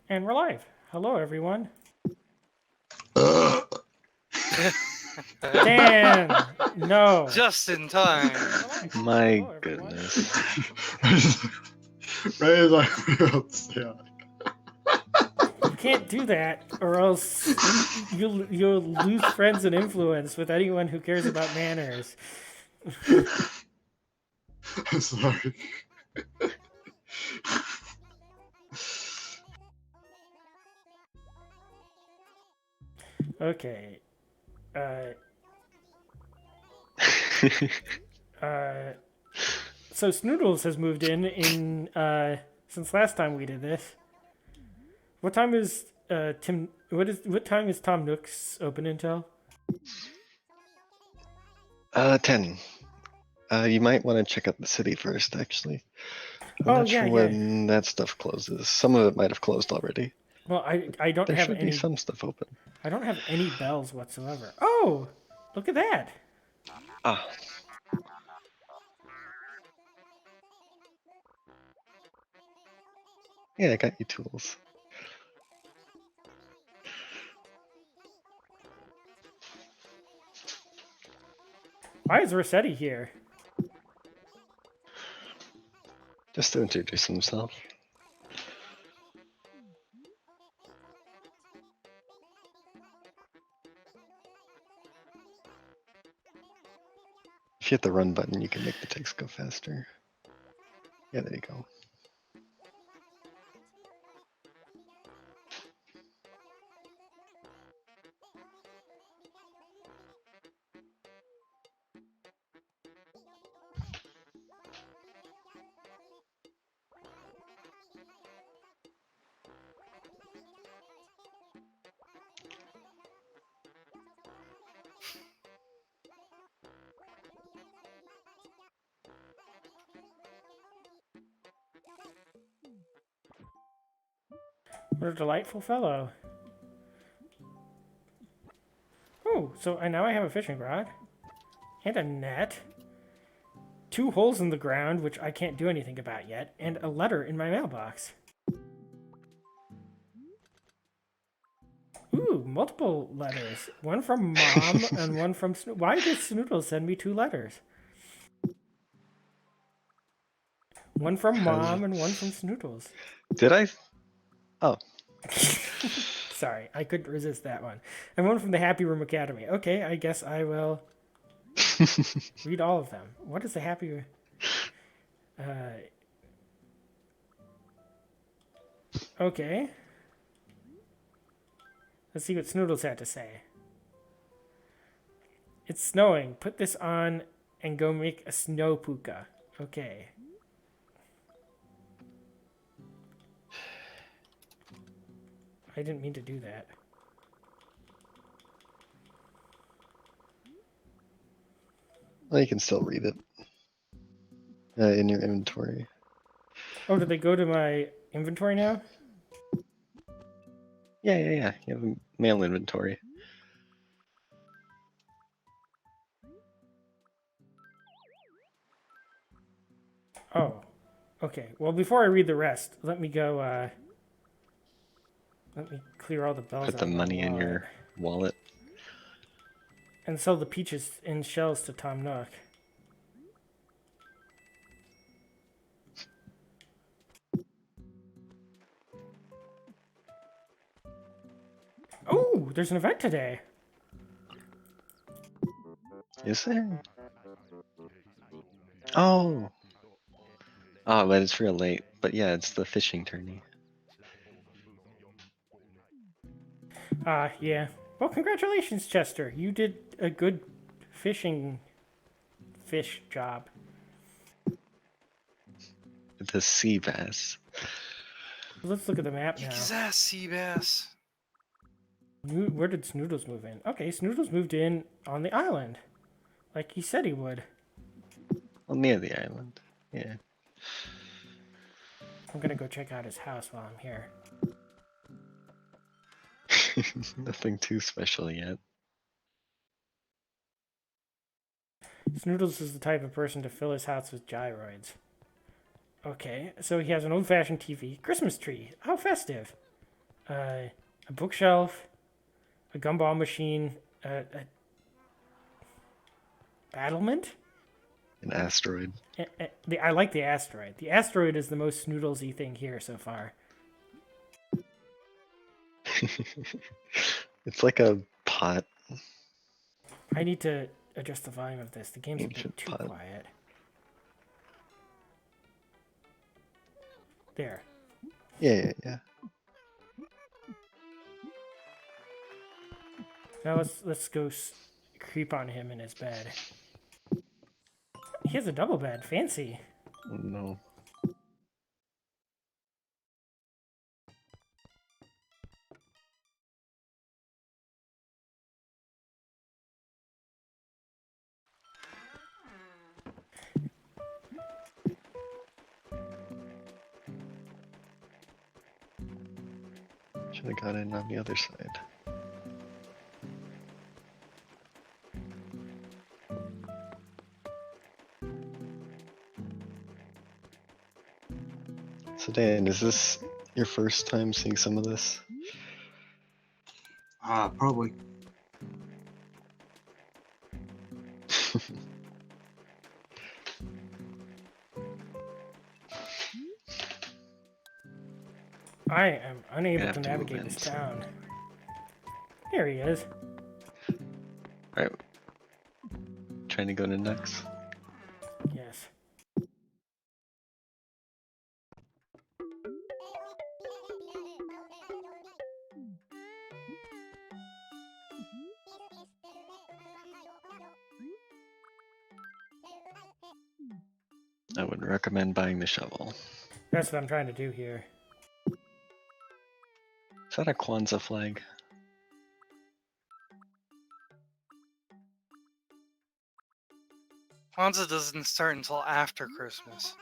And we're live. Hello, everyone. Dan! No. Just in time. My Hello, everyone. goodness. Ray is like outside. You can't do that, or else you'll lose friends and influence with anyone who cares about manners. I'm sorry. Okay. So Snoodles has moved in since last time we did this. What time is what time is Tom Nook's open until? 10. You might want to check out the city first, actually. I'm Oh, not yeah, sure when that stuff closes. Some of it might have closed already. Well, I don't There have should any be some stuff open. I don't have any bells whatsoever. Oh, look at that. Ah. Yeah, I got you tools. Why is Rossetti here? Just to introduce himself. If you hit the run button, you can make the text go faster. Yeah, there you go. What a delightful fellow. Oh, so now I have a fishing rod. And a net. 2 holes in the ground, which I can't do anything about yet. And a letter in my mailbox. Ooh, multiple letters. One from Mom and one from Snoodles. Why did Snoodles send me 2 letters? One from Mom and one from Snoodles. Did I? Oh. Sorry, I couldn't resist that one. And one from the Happy Room Academy. Okay, I guess I will read all of them. What is the Happy... okay. Let's see what Snoodles had to say. It's snowing. Put this on and go make a snow Pooka. Okay. I didn't mean to do that. Well, you can still read it in your inventory. Oh, did they go to my inventory now? Yeah. You have a mail inventory. Oh. Okay. Well, before I read the rest, let me go, let me clear all the bells Put the out of my money in wallet. your wallet. And sell the peaches in shells to Tom Nook. Oh, there's an event today. Is there? Oh. Oh, but it's real late. But yeah, it's the fishing tourney. Yeah. Well, congratulations, Chester. You did a good fish job. The sea bass. Let's look at the map Kick now. his ass, Seabass. Where did Snoodles move in? Okay, Snoodles moved in on the island. Like he said he would. Well, near the island. Yeah. I'm gonna go check out his house while I'm here. Nothing too special yet. Snoodles is the type of person to fill his house with gyroids. Okay, so he has an old-fashioned TV. Christmas tree. How festive. a bookshelf, a gumball machine, a battlement. An asteroid. I like the asteroid. The asteroid is the most snoodlesy thing here so far. It's like a pot. I need to adjust the volume of this. The game's a bit Ancient too pot. quiet. There. Yeah. Now let's go creep on him in his bed. He has a double bed. Fancy. Oh no. Should have got in on the other side. So Dan, is this your first time seeing some of this? Probably. I am unable have to to move navigate in this soon. town. Here he is. Alright. Trying to go to next. Yes. I would recommend buying the shovel. That's what I'm trying to do here. Is that a Kwanzaa flag? Kwanzaa doesn't start until after Christmas.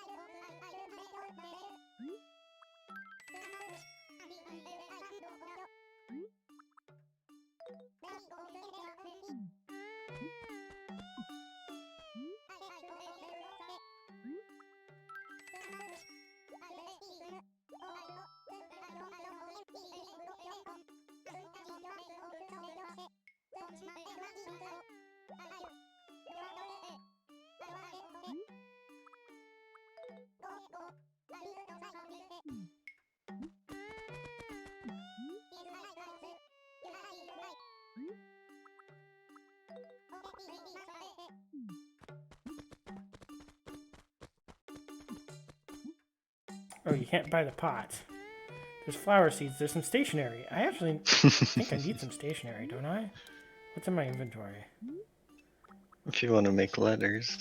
Oh, you can't buy the pots. There's flower seeds. There's some stationery. I actually think I need some stationery, don't I? What's in my inventory? If you want to make letters.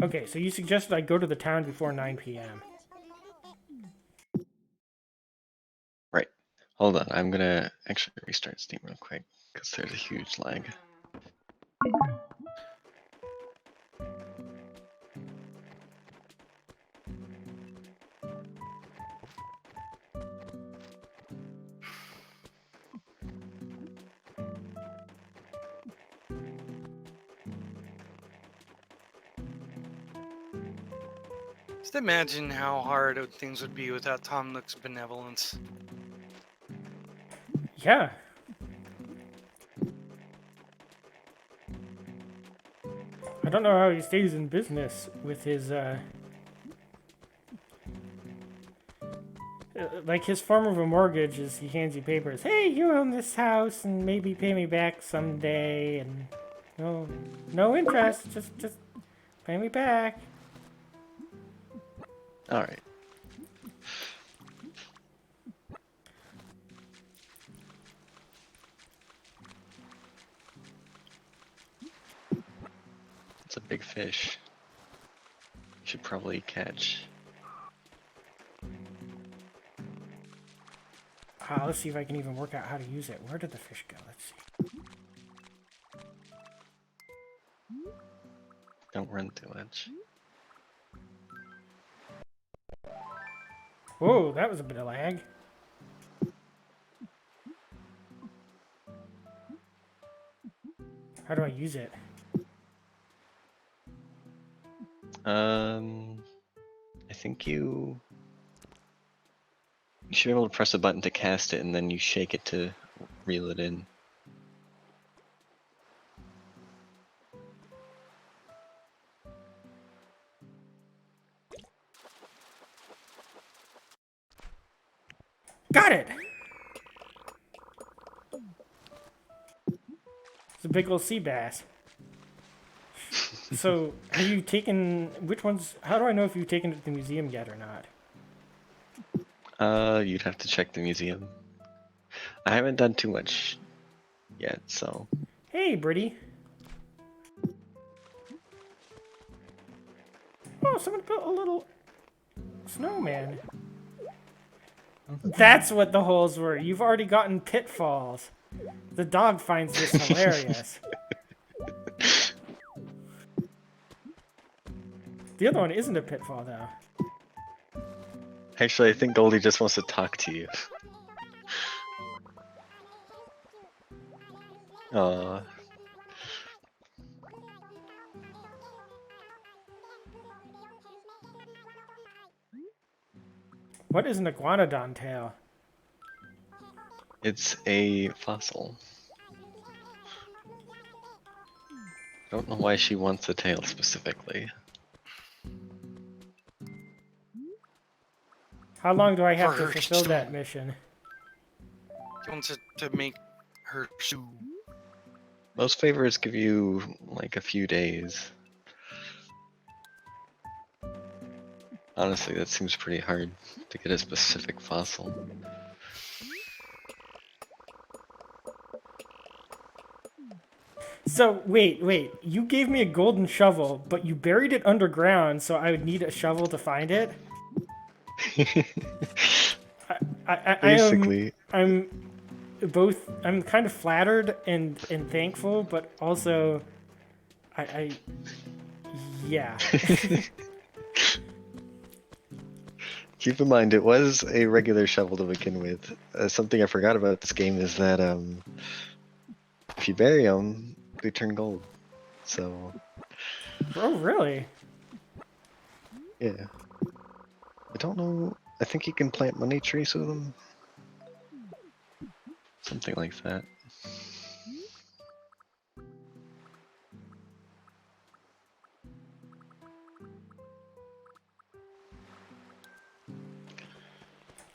Okay, so you suggested I go to the town before 9 p.m. Right. Hold on. I'm gonna actually restart Steam real quick because there's a huge lag. Just imagine how hard things would be without Tom Nook's benevolence. Yeah. I don't know how he stays in business with his, like his form of a mortgage is he hands you papers. Hey, you own this house and maybe pay me back someday and no interest, just pay me back. Alright. It's a big fish. Should probably catch. Let's see if I can even work out how to use it. Where did the fish go? Let's see. Don't run too much. Whoa, that was a bit of lag. How do I use it? I think you should be able to press a button to cast it, and then you shake it to reel it in. Got it! It's a big old sea bass. So, have you taken... Which ones... How do I know if you've taken it to the museum yet or not? You'd have to check the museum. I haven't done too much yet, so Hey, Brittany. Oh, someone built a little snowman. That's what the holes were. You've already gotten pitfalls. The dog finds this hilarious. The other one isn't a pitfall, though. actually, I think Goldie just wants to talk to you. Aw. What is an iguanodon tail? It's a fossil. I don't know why she wants a tail specifically. How long do I have For to her fulfill that stone. mission? He wants it to make her shoe. Most favors give you like a few days. Honestly, that seems pretty hard to get a specific fossil. So, wait. You gave me a golden shovel, but you buried it underground, so I would need a shovel to find it? Basically, I'm I'm kind of flattered and thankful, but also yeah. keep in mind it was a regular shovel to begin with. Something I forgot about this game is that if you bury them, they turn gold. So Oh, really? yeah, I don't know. I think you can plant money trees with them. Something like that.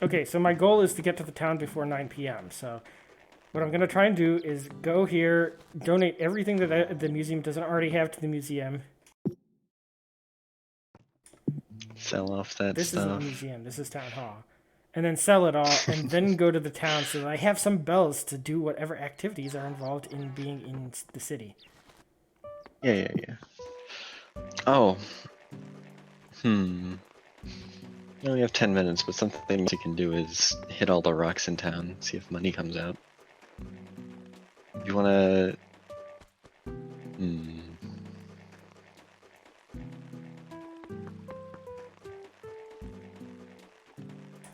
Okay, so my goal is to get to the town before 9 p.m. So what I'm going to try and do is go here, donate everything that the museum doesn't already have to the museum. Sell off that This isn't the stuff. museum, this is town hall. And then sell it all, and then go to the town so that I have some bells to do whatever activities are involved in being in the city. Yeah. Oh. You only have 10 minutes, but something you can do is hit all the rocks in town, see if money comes out. You wanna...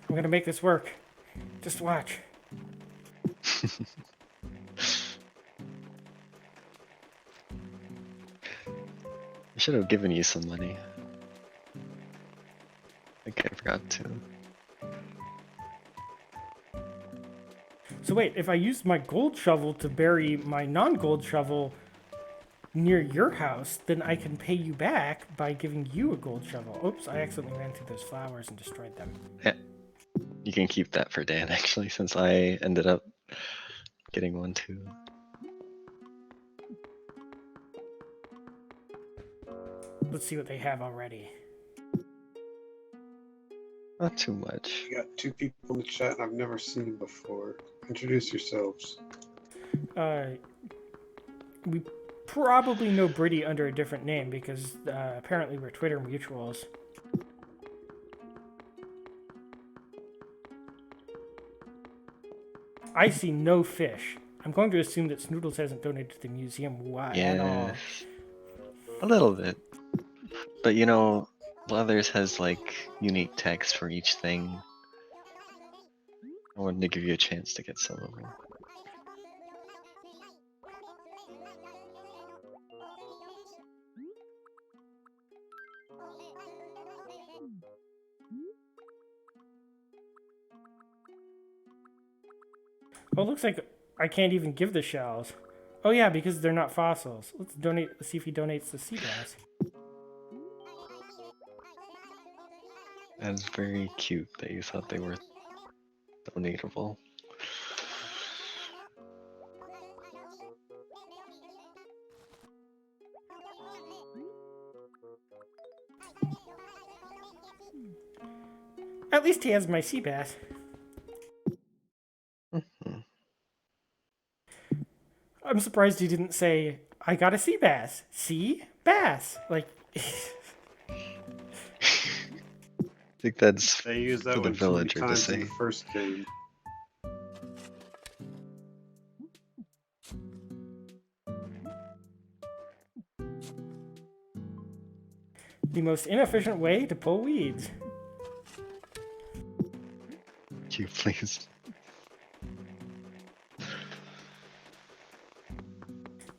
I'm gonna make this work. Just watch. I should have given you some money. I think I forgot to. So wait, if I use my gold shovel to bury my non-gold shovel near your house, then I can pay you back by giving you a gold shovel. Oops, I accidentally ran through those flowers and destroyed them. Yeah. You can keep that for Dan, actually, since I ended up getting one too. Let's see what they have already. Not too much. You got two people in the chat I've never seen before. Introduce yourselves. We probably know Britty under a different name because apparently we're Twitter mutuals. I see no fish. I'm going to assume that Snoodles hasn't donated to the museum at all. A little bit. But you know, Leathers has like unique text for each thing. I wanted to give you a chance to get some of them. Oh, looks like I can't even give the shells. Oh yeah, because they're not fossils. Let's donate. Let's see if he donates the sea bass. That's very cute that you thought they were donatable. At least he has my sea bass. Mhm. I'm surprised he didn't say, "I got a sea bass." Sea bass. Like, I think that's They used that for the one too many villager to times in say. the first game. the most inefficient way to pull weeds. You please.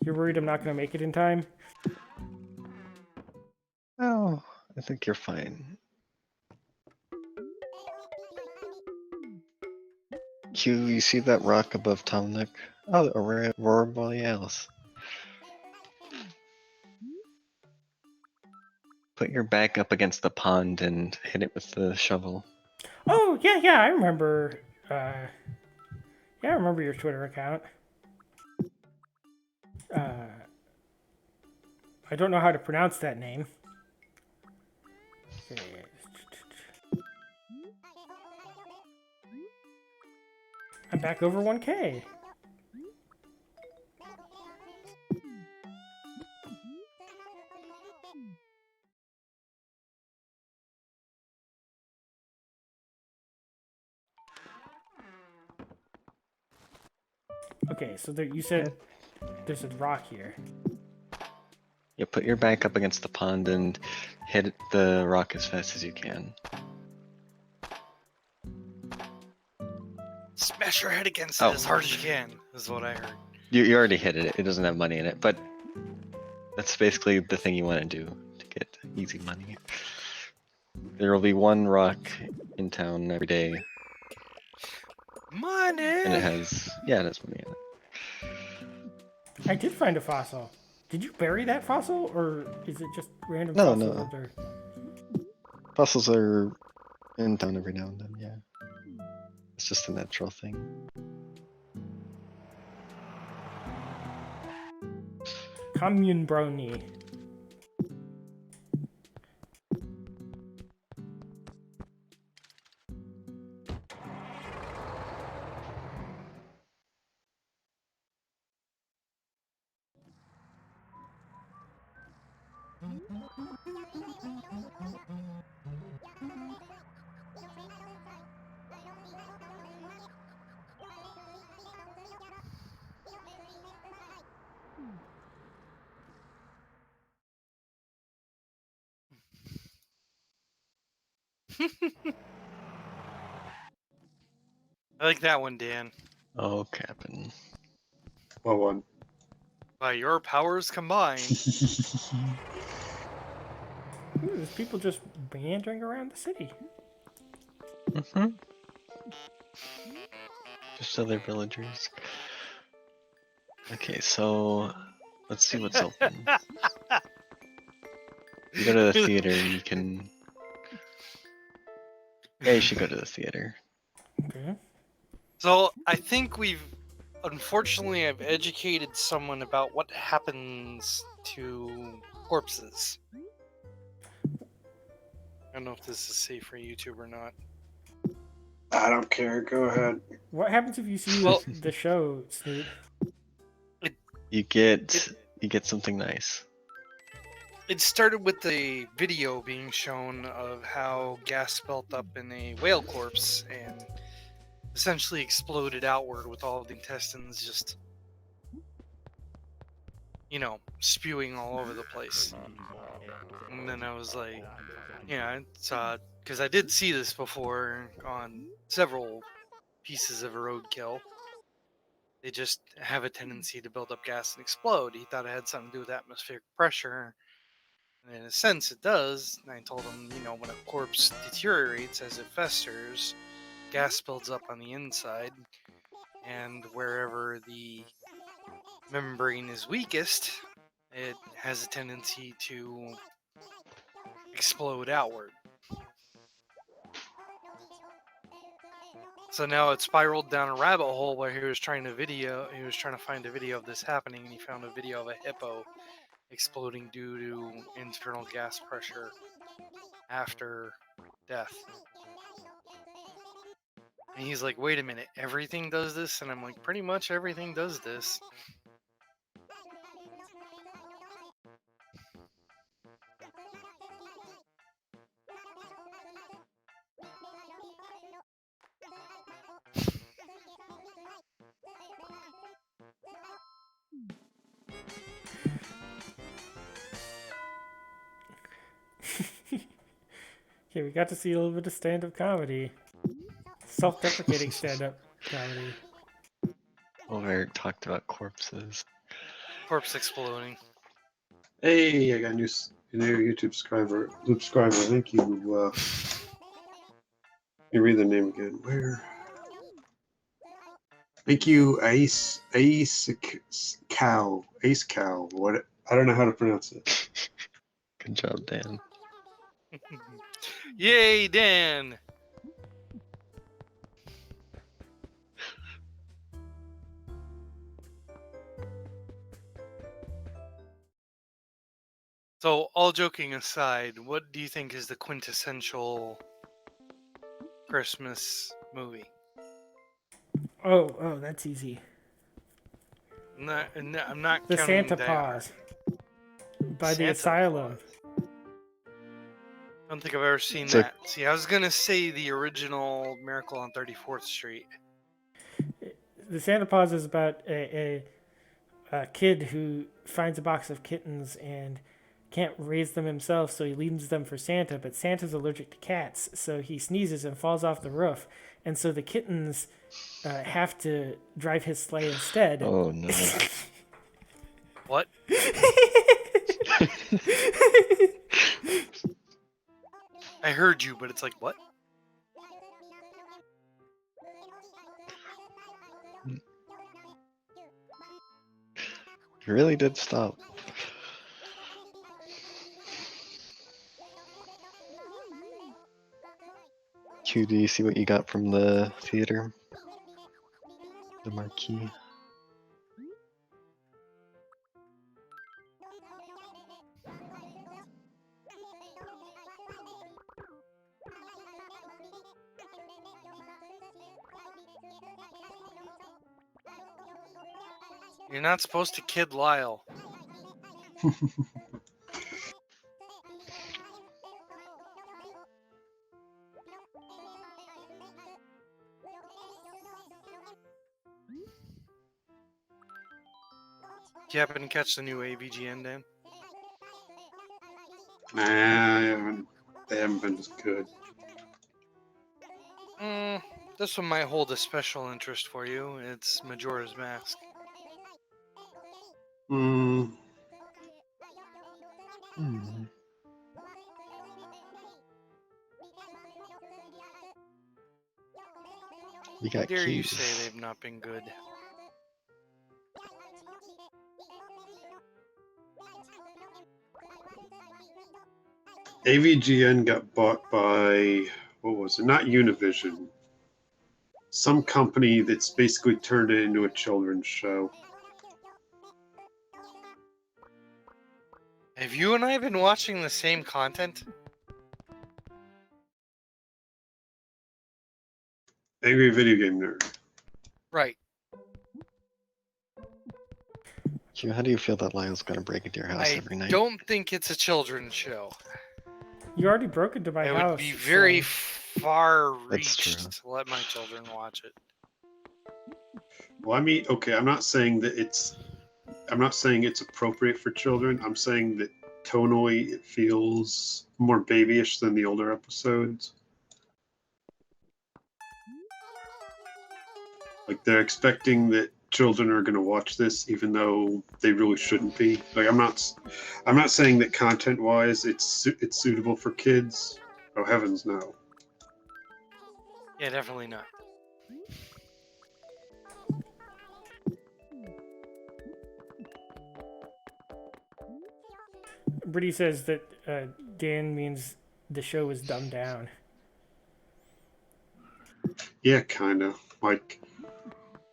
You're worried I'm not going to make it in time? Oh, I think you're fine. Q, you see that rock above Tomnik? Oh, Aurora Borealis. Put your back up against the pond and hit it with the shovel. Oh, yeah, I remember. Yeah, I remember your Twitter account. I don't know how to pronounce that name. Okay. I'm back over 1K. Okay, so there, you said there's a rock here. You put your back up against the pond and hit the rock as fast as you can. Smash your head against Oh. it as hard as you can, is what I heard. You already hit it. It doesn't have money in it, but that's basically the thing you want to do to get easy money. There will be one rock in town every day, Money! and it has money in it. I did find a fossil. Did you bury that fossil, or is it just random No, fossils? no. Or... Fossils are in town every now and then, yeah. It's just a natural thing. Commune brony. I like that one, Dan. Oh, Captain. What one? By your powers combined. Ooh, there's people just meandering around the city. Mm-hmm. Just other villagers. Okay, so let's see what's open. You go to the theater, you can. Yeah, you should go to the theater. Okay. So I think unfortunately, I've educated someone about what happens to corpses. I don't know if this is safe for YouTube or not. I don't care. Go ahead. What happens if you see Well- the show, Snoot? You get something nice. It started with a video being shown of how gas built up in a whale corpse and essentially exploded outward with all of the intestines just, spewing all over the place. And then I was like, it's because I did see this before on several pieces of roadkill. They just have a tendency to build up gas and explode. He thought it had something to do with atmospheric pressure. And in a sense, it does. And I told him, when a corpse deteriorates as it festers, gas builds up on the inside. and wherever the membrane is weakest, it has a tendency to explode outward. So now it spiraled down a rabbit hole where he was trying to find a video of this happening, and he found a video of a hippo exploding due to internal gas pressure after death. And he's like, wait a minute, everything does this? And I'm like, pretty much everything does this. Okay, we got to see a little bit of stand-up comedy. Self-deprecating stand-up comedy. Well, Eric talked about corpses. Corpse exploding. Hey, I got a new YouTube subscriber. Thank you. Let me read the name again. Where? Thank you, Ace Cow. What? I don't know how to pronounce it. Good job, Dan. Yay, Dan! So, all joking aside, what do you think is the quintessential Christmas movie? Oh, that's easy. I'm not The counting Santa Die Paws by the Santa Asylum. Claus. I don't think I've ever seen So- that. See, I was gonna say the original Miracle on 34th Street. The Santa Paws is about a kid who finds a box of kittens and can't raise them himself, so he leaves them for Santa, but Santa's allergic to cats, so he sneezes and falls off the roof, and so the kittens have to drive his sleigh instead. Oh no. What? I heard you, but it's like, what? He really did stop. Q, do you see what you got from the theater? The marquee. You're not supposed to kid Lyle. Do you happen to catch the new AVGN, Dan? Nah, they haven't been as good. This one might hold a special interest for you. It's Majora's Mask. Hmm. You How got dare you keys. say they've not been good? AVGN got bought by, what was it? Not Univision. Some company that's basically turned it into a children's show. Have you and I been watching the same content? Angry Video Game Nerd. Right. Q, how do you feel that Lyle's gonna break into your house I every night? don't think it's a children's show. You already broke into my It house. would be very so- far That's true. reached to let my children watch it. Well, I mean, okay, I'm not saying it's appropriate for children. I'm saying that tonally it feels more babyish than the older episodes. Like they're expecting that children are going to watch this, even though they really shouldn't be. Like I'm not saying that content-wise it's suitable for kids. Oh heavens, no. Yeah, definitely not. Brittany says that Dan means the show is dumbed down. Yeah, kind of. Like,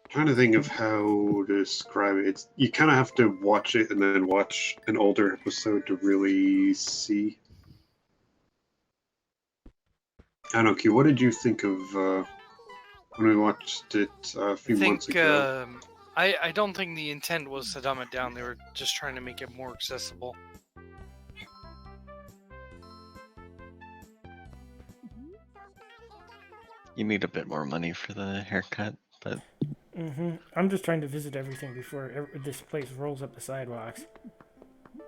trying to think of how to describe it. It's you kind of have to watch it and then watch an older episode to really see. I don't know, Q. What did you think of when we watched it a I few months think ago? I don't think the intent was to dumb it down. They were just trying to make it more accessible. You need a bit more money for the haircut, but I'm just trying to visit everything before this place rolls up the sidewalks.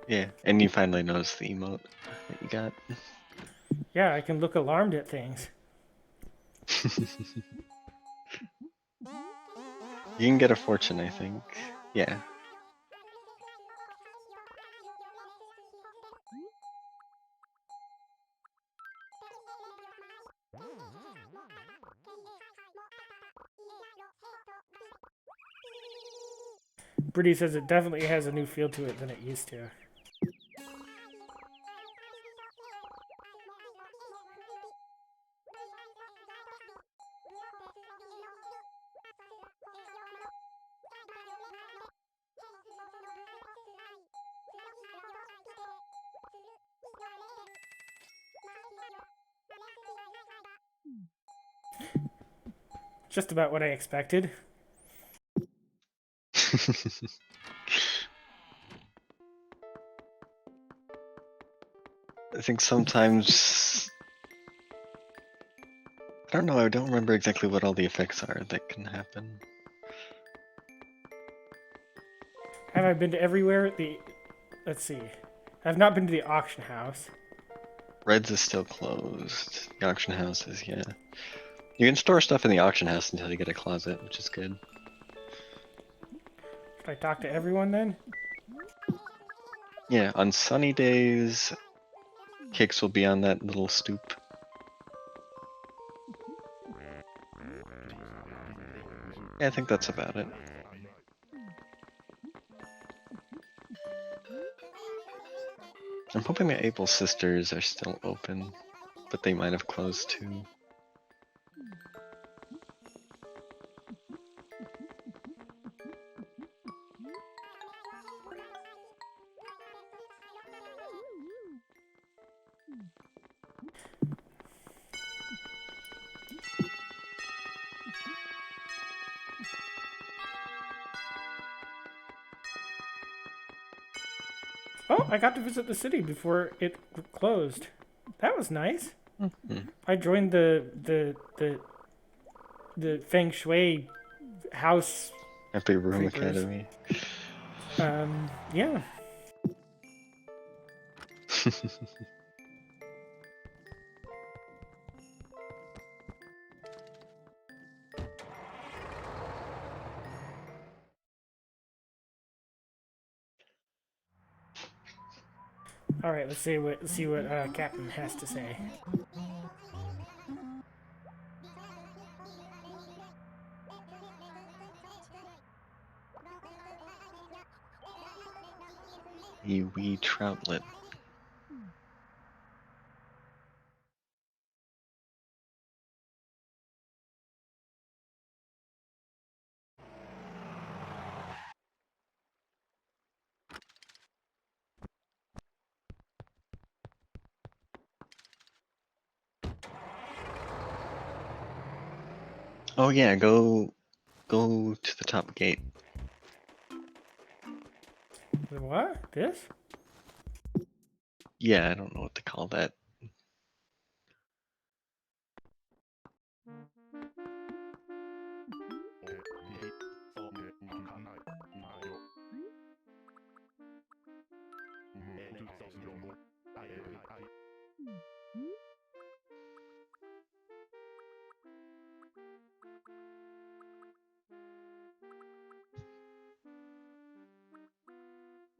yeah. And you finally noticed the emote that you got. Yeah, I can look alarmed at things. You can get a fortune, I think. Yeah. Brittany says it definitely has a new feel to it than it used to. Just about what I expected. I think sometimes I don't know, I don't remember exactly what all the effects are that can happen. Have I been to everywhere? Let's see. I've not been to the auction house. Red's is still closed. The auction house is, yeah. You can store stuff in the auction house until you get a closet, which is good. Should I talk to everyone then? Yeah, on sunny days, Kix will be on that little stoop. Yeah, I think that's about it. I'm hoping the Able Sisters are still open, but they might have closed too. Oh, I got to visit the city before it closed. That was nice. Mhm. I joined the Feng Shui house. Happy Room Creepers. Academy. Yeah. All right, let's see what Captain has to say. A wee troutlet. Oh yeah, go to the top gate. What? This? Yeah, I don't know what to call that.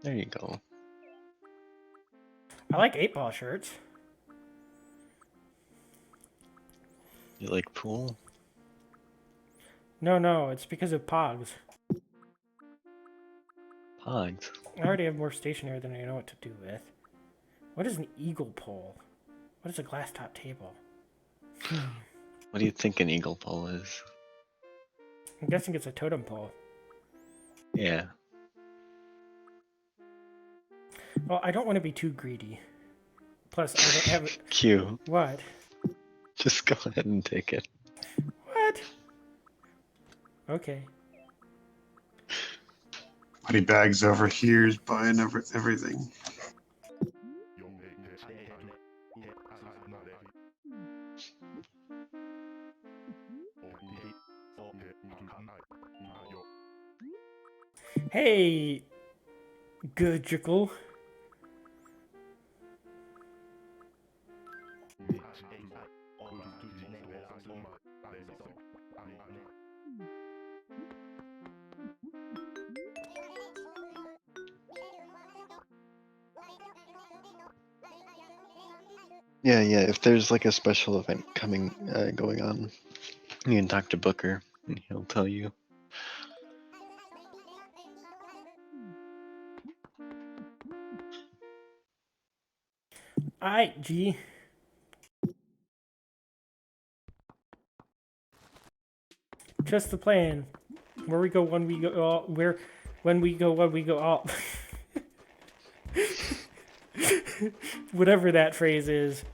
There you go. I like 8-ball shirts. You like pool? No, it's because of Pogs. Pogs. I already have more stationery than I know what to do with. What is an eagle pole? What is a glass top table? What do you think an eagle pole is? I'm guessing it's a totem pole. Yeah. Well, I don't want to be too greedy. Plus, I don't have... Q. What? Just go ahead and take it. What? Okay. Money bags over here is buying everything. Hey, good jickle. Yeah, yeah. If there's like a special event going on, you can talk to Booker and he'll tell you. Alright, G. Just the plan. Where we go when we go all when we go all whatever that phrase is.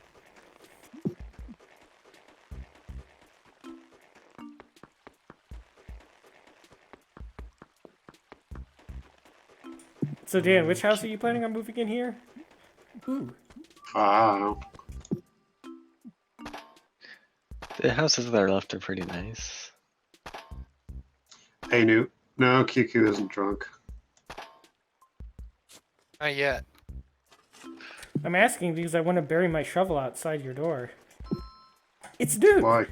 So Dan, which house are you planning on moving in here? Ooh. I don't know. The houses that are left are pretty nice. Hey, Newt. No, QQ isn't drunk. Not yet. I'm asking because I want to bury my shovel outside your door. It's Duke! Why?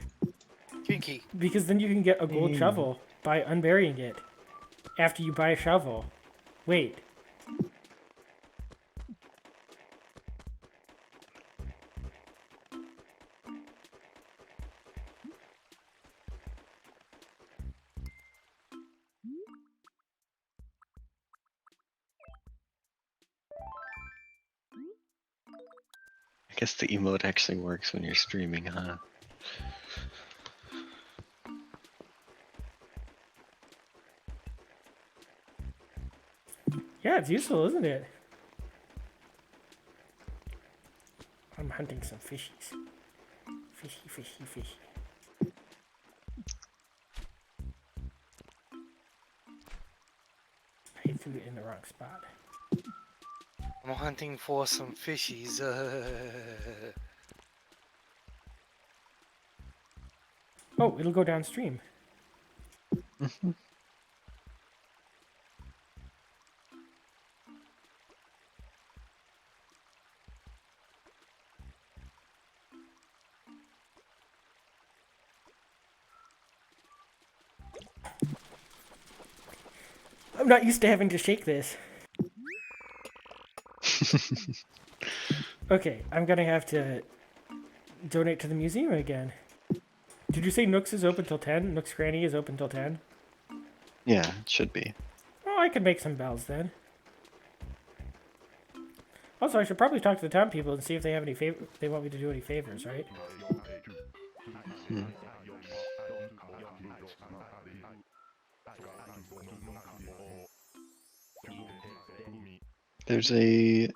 Kinky. Because then you can get a gold shovel by unburying it after you buy a shovel. Wait. I guess the emote actually works when you're streaming, huh? Yeah, it's useful, isn't it? I'm hunting some fishies. Fishy, fishy, fishy. I threw it in the wrong spot. I'm hunting for some fishies. Oh, it'll go downstream. I'm not used to having to shake this. Okay, I'm gonna have to donate to the museum again. Did you say Nooks is open till 10? Nooks Granny is open till 10? Yeah, it should be. Oh, I could make some bells then. Also, I should probably talk to the town people and see if they have any they want me to do any favors, right? Hmm. There's a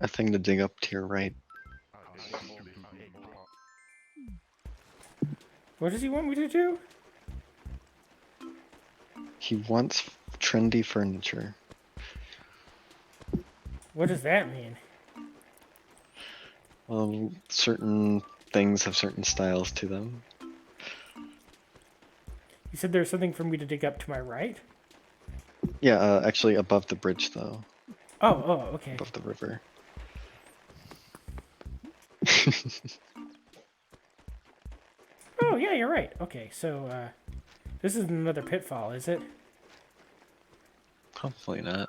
thing to dig up to your right. What does he want me to do? He wants trendy furniture. What does that mean? Well, certain things have certain styles to them. You said there's something for me to dig up to my right? Yeah, actually above the bridge though, Oh, okay. above the river. Oh, yeah, you're right. Okay, so, this is another pitfall, is it? Hopefully not.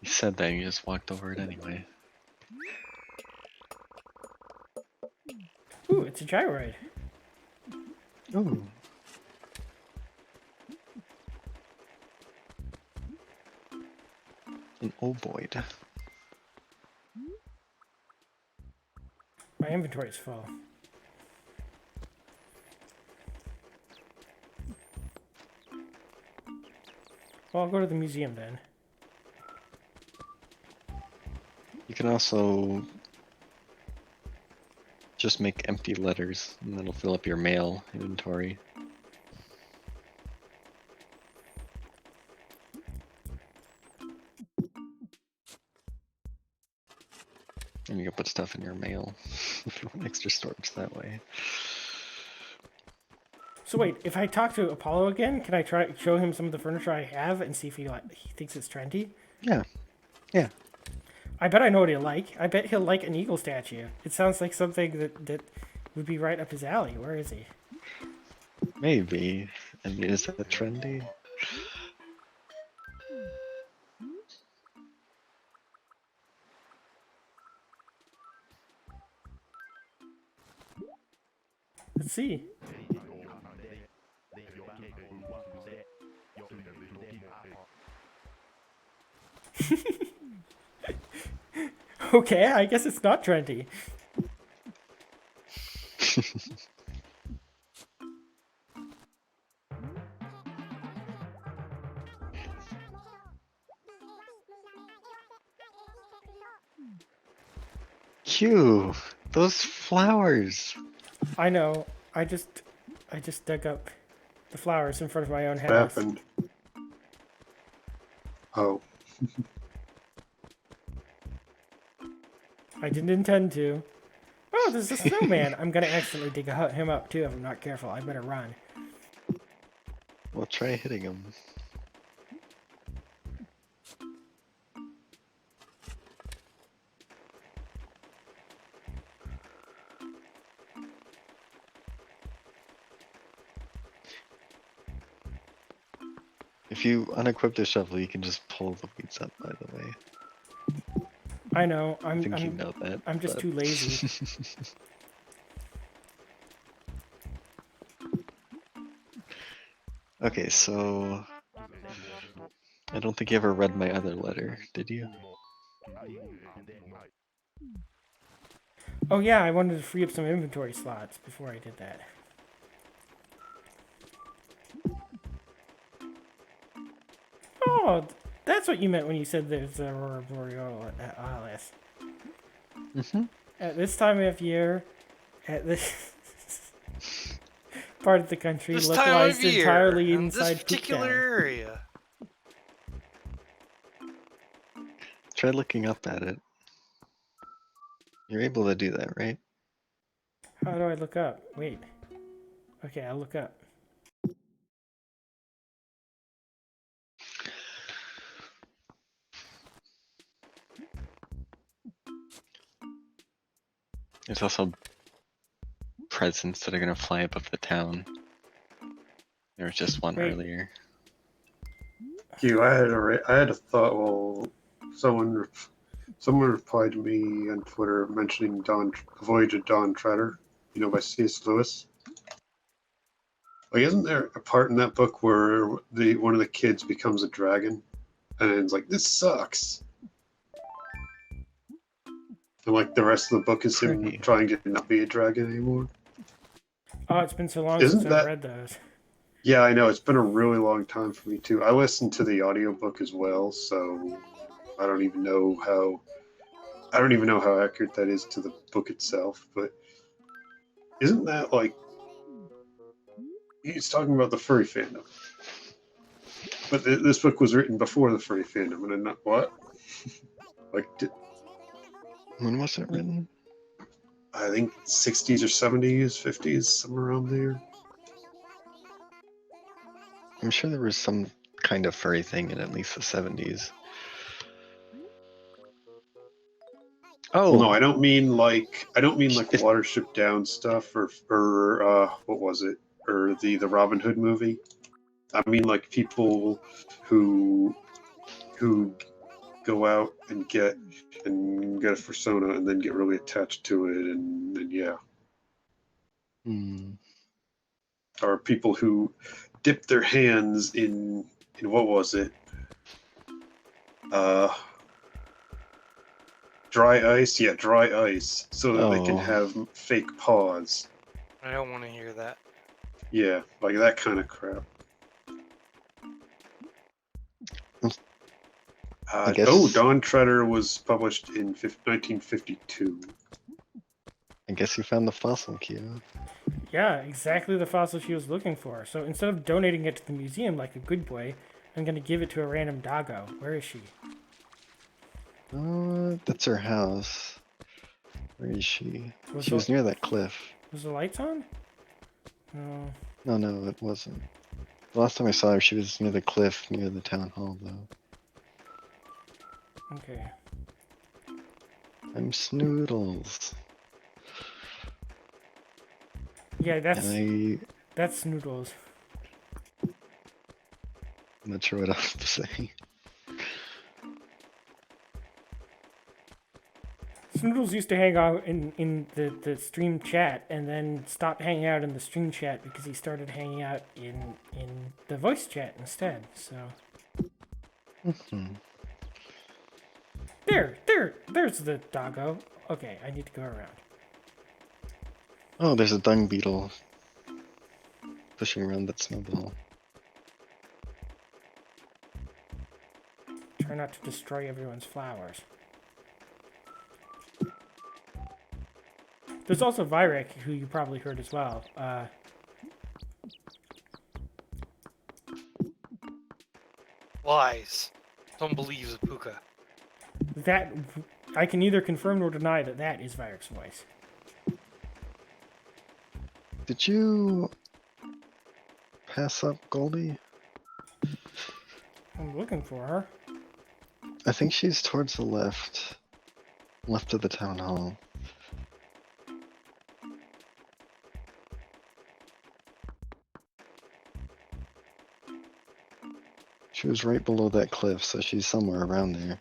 You said that, you just walked over it anyway. Ooh, it's a gyroid. Ooh. An ovoid. My inventory is full. Well, I'll go to the museum then. You can also just make empty letters, and that'll fill up your mail inventory. And you can put stuff in your mail if you want extra storage that way. So wait, if I talk to Apollo again, can I try show him some of the furniture I have and see if he thinks it's trendy? Yeah, yeah. I bet I know what he'll like. I bet he'll like an eagle statue. It sounds like something that would be right up his alley. Where is he? Maybe. I mean, is that trendy? Let's see. Okay, I guess it's not trendy. Q, those flowers. I know. I just dug up the flowers in front of my own What house. happened? Oh, I didn't intend to. Oh, there's a snowman. I'm gonna accidentally dig him up too if I'm not careful. I better run. Well, try hitting them. If you unequip the shovel, you can just pull the weeds up, by the way. I know. I think you know that. I'm just but- too lazy. Okay, so... I don't think you ever read my other letter, did you? Oh yeah, I wanted to free up some inventory slots before I did that. Oh, that's what you meant when you said there's a aurora borealis. Mm-hmm. At this time of year, at this part of the country, This time localized of year, entirely in this inside particular Pooktown. area. Try looking up at it. You're able to do that, right? How do I look up? Wait. Okay, I'll look up. There's also presents that are gonna fly above the town. There was just one Wait. earlier. Q, I had a thought. Well, someone replied to me on Twitter mentioning The Voyage of Dawn Treader, by C.S. Lewis. Like, isn't there a part in that book where one of the kids becomes a dragon, and it's like, this sucks, and like the rest of the book is him Pretty. trying to not be a dragon anymore? Oh, it's been so long Isn't since I've that- read those. Yeah, I know. It's been a really long time for me too. I listened to the audiobook as well, so I don't even know how accurate that is to the book itself. But isn't that like he's talking about the furry fandom? But this book was written before the furry fandom, and I'm not what? Like, When was it written? I think 60s or 70s, 50s, somewhere around there. I'm sure there was some kind of furry thing in at least the 70s. Oh, Well, no, I don't mean like Watership Down stuff or what was it? Or the Robin Hood movie. I mean like people who go out and get a persona and then get really attached to it and yeah. Hmm. Or people who dip their hands in what was it? Uh, dry ice. Yeah, dry ice, so that they can Oh. have fake paws. I don't want to hear that. Yeah, like that kind of crap. I guess. Oh, Dawn Treader was published in 1952. I guess you found the fossil cube. Yeah, exactly the fossil she was looking for. So instead of donating it to the museum like a good boy, I'm gonna give it to a random doggo. Where is she? That's her house. Where is she? Was She was near that cliff. the lights on? No. No, it wasn't. The last time I saw her, she was near the cliff, near the town hall, though. Okay. I'm Snoodles. Yeah, And that's Noodles. I'm not sure what else to say. Snoodles used to hang out in the stream chat and then stopped hanging out in the stream chat because he started hanging out in the voice chat instead. So Mhm. there's the doggo. Okay, I need to go around. Oh, there's a dung beetle pushing around that snowball. Try not to destroy everyone's flowers. There's also Vyrek, who you probably heard as well. Lies. Don't believe the Pooka. That I can neither confirm nor deny that that is Vyrek's voice. Did you pass up Goldie? I'm looking for her. I think she's towards the left. Left of the town hall. She was right below that cliff, so she's somewhere around there.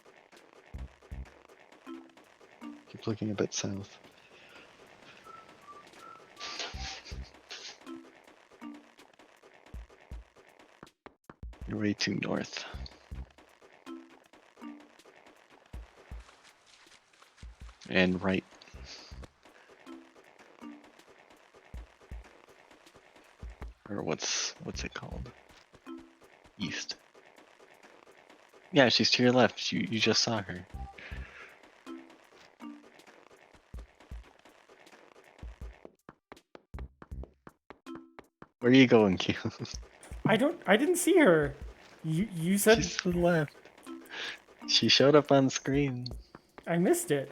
Keep looking a bit south. You're way too north. And right. Or what's it called? East. Yeah, she's to your left. You just saw her. Where are you going, Q? I didn't see her. You said She's to the left. She showed up on screen. I missed it.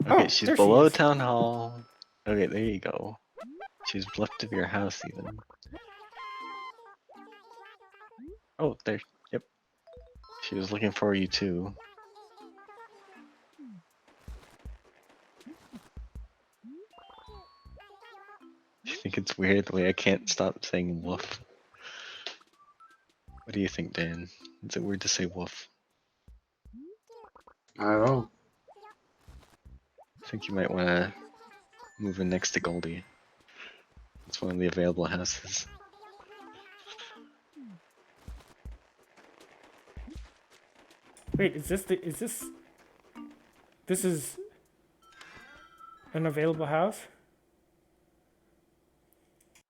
Okay, she's there below she is. town hall. Okay, there you go. She's left of your house even. Oh, there. Yep. She was looking for you too. You think it's weird the way I can't stop saying woof? What do you think, Dan? Is it weird to say woof? I don't know. I think you might want to move in next to Goldie. It's one of the available houses. Wait, this is an available house?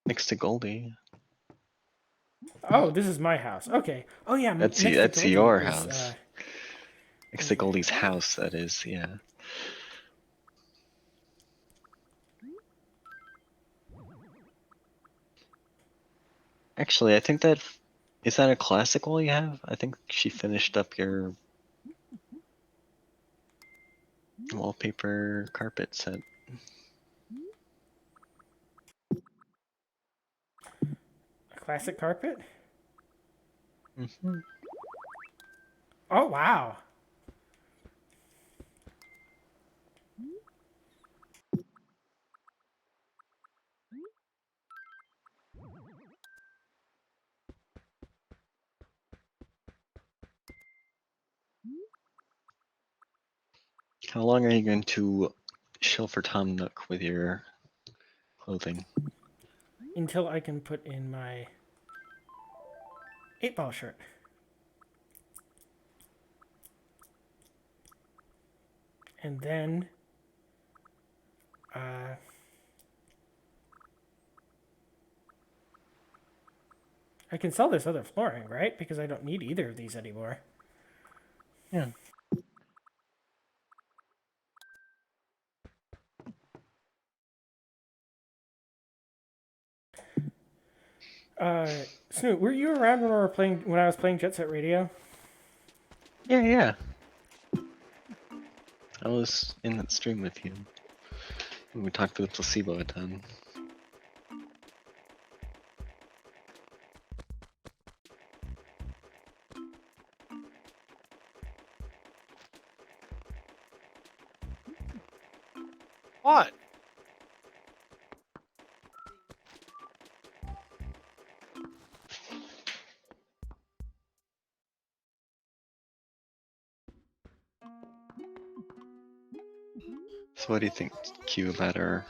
Next to Goldie. Oh, this is my house. Okay. Oh yeah, That's next to that's Goldie your is, house. Next to Goldie's house, that is, yeah. Actually, I think that is that a classic wall you have? I think she finished up your wallpaper carpet set. a classic carpet. Hmm. Oh wow. How long are you going to shill for Tom Nook with your clothing? Until I can put in my 8-ball shirt. And then I can sell this other flooring, right? Because I don't need either of these anymore. Yeah. Snoot, were you around when I was playing Jet Set Radio? Yeah, yeah. I was in that stream with you. And we talked to the placebo a ton. What? So what do you think, Q, about our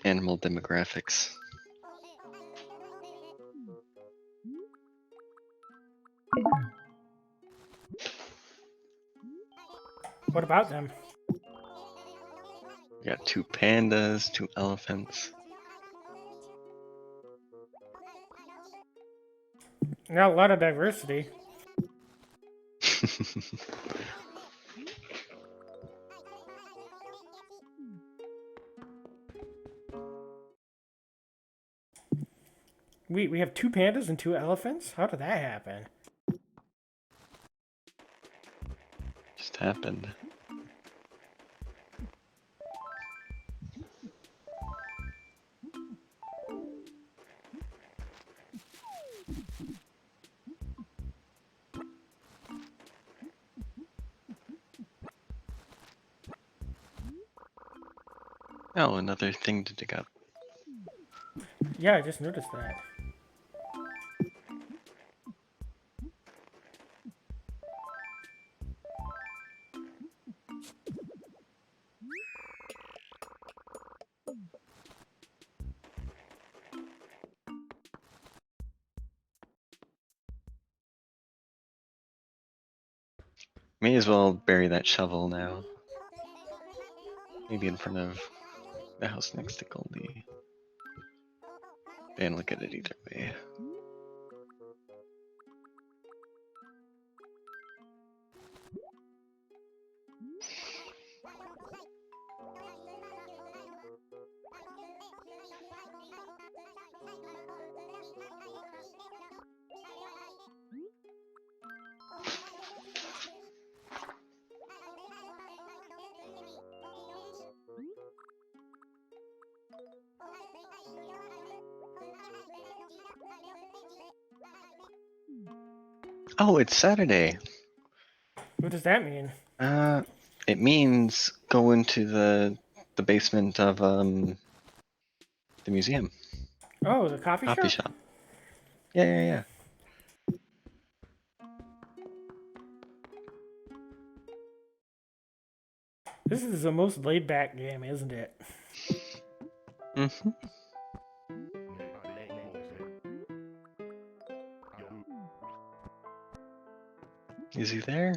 animal demographics? What about them? We got 2 pandas, 2 elephants. Not a lot of diversity. We have 2 pandas and 2 elephants? How did that happen? Just happened. Oh, another thing to dig up. Yeah, I just noticed that. May as well bury that shovel now. Maybe in front of the house next to Goldie. And look at it either way. Oh, it's Saturday. What does that mean? It means go into the basement of the museum. Oh, the coffee Coffee shop? shop. Yeah, yeah, yeah. This is the most laid back game, isn't it? Mm-hmm. Is he there?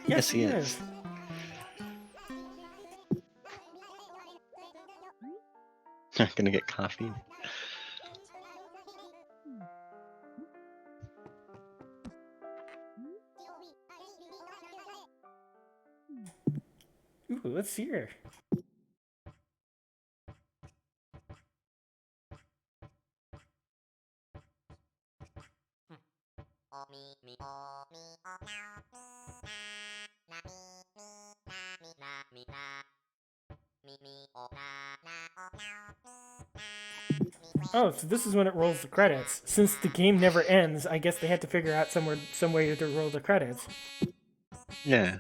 Yes, he is. Gonna get coffee. Ooh, let's see her. Oh, so this is when it rolls the credits. Since the game never ends, I guess they had to figure out some way to roll the credits. Yeah.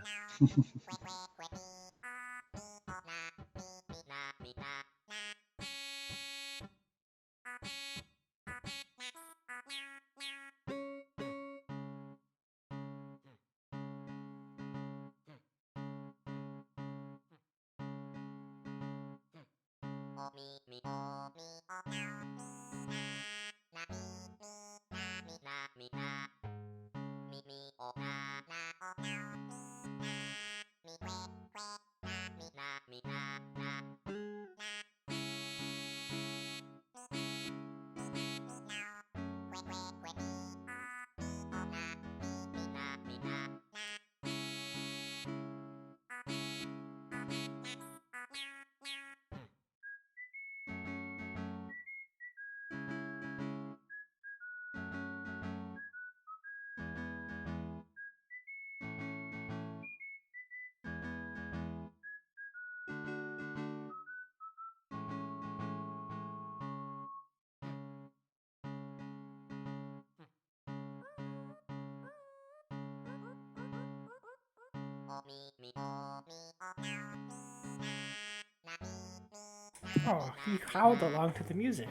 Oh, he howled along to the music.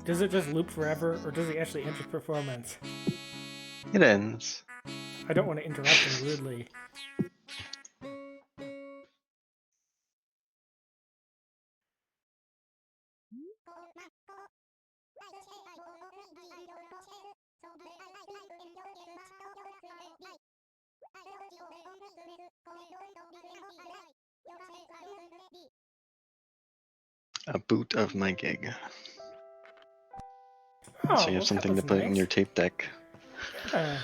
Does it just loop forever, or does he actually end his performance? It ends. I don't want to interrupt him rudely. A boot of my gig. Oh, So you well, have that something to was put in your nice. tape deck. Yeah.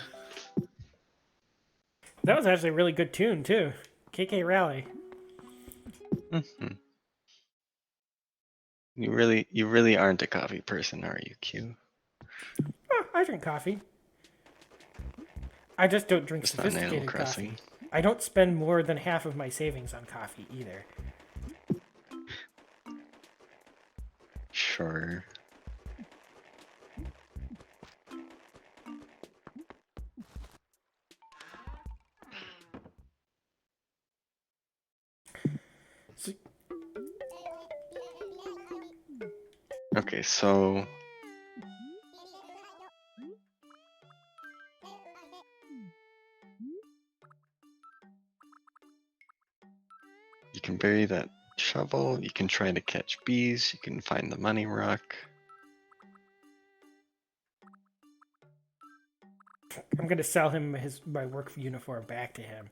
That was actually a really good tune, too. KK Rally. Hmm. You really aren't a coffee person, are you, Q? Oh, I drink coffee. I just don't drink Just not in Animal sophisticated Crossing. coffee. I don't spend more than half of my savings on coffee either. Sure. So, Okay, so you can bury that shovel, you can try to catch bees, you can find the money rock. I'm gonna sell him my work uniform back to him.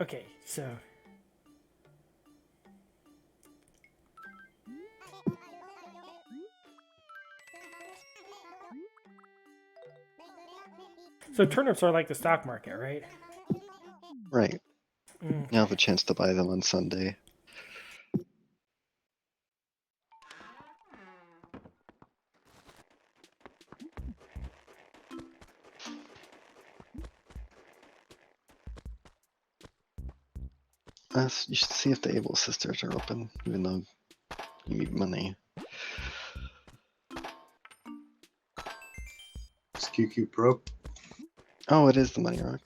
Okay, so turnips are like the stock market, right? Right. Mm. You'll have a chance to buy them on Sunday. You should see if the Able Sisters are open, even though you need money. It's QQ Pro. Oh, it is the money rock.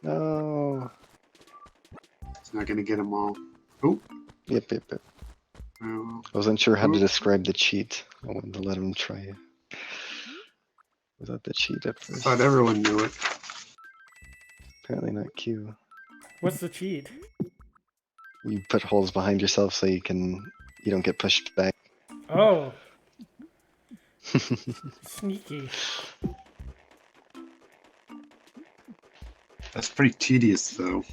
No. It's not gonna get them all. Oh, Yep. well, I wasn't sure how to Oop. describe the cheat. I wanted to let him try it. Was that the cheat at I first? thought everyone knew it. Apparently not Q. What's the cheat? You put holes behind yourself so you don't get pushed back. Oh, sneaky. That's pretty tedious, though.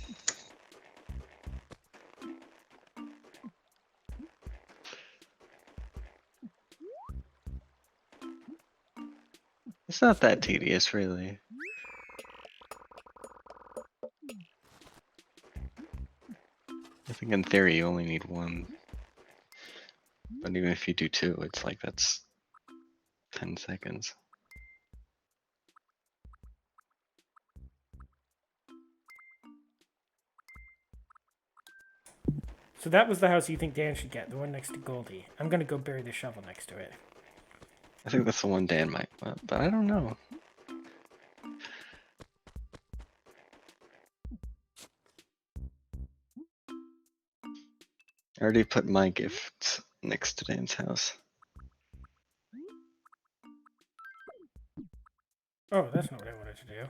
It's not that tedious, really. I think in theory you only need one. But even if you do two, it's like that's 10 seconds. So that was the house you think Dan should get, the one next to Goldie. I'm gonna go bury the shovel next to it. I think that's the one Dan might want, but I don't know. I already put my gift next to Dan's house. Oh, that's not what I wanted to do.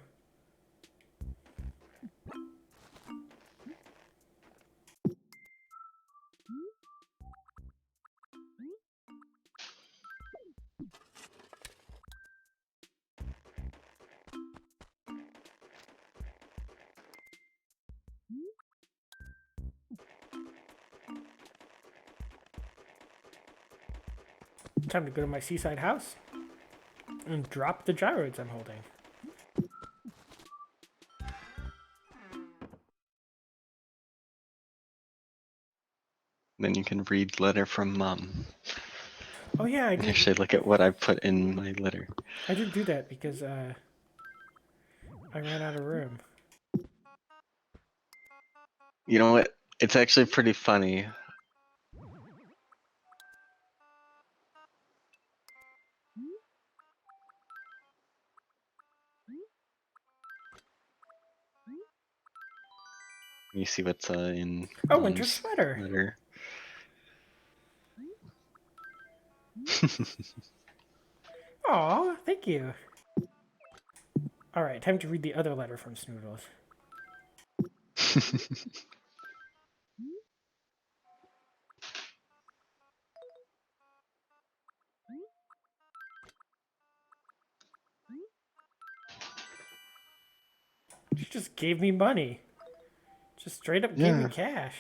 Time to go to my seaside house and drop the gyroids I'm holding. Then you can read letter from mom. Oh yeah, I And did. actually look at what I put in my letter. I did do that because I ran out of room. You know what? It's actually pretty funny. You see what's in Oh, winter mom's sweater. letter. Aw, thank you. All right, time to read the other letter from Snoodles. She just gave me money. Just straight up gave me Yeah. cash.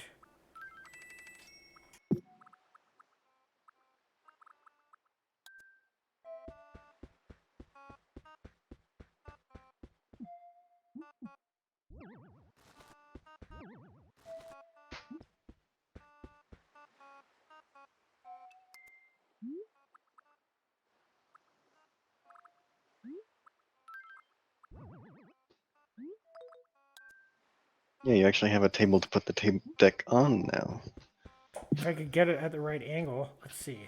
Yeah, you actually have a table to put the deck on now. If I could get it at the right angle, let's see.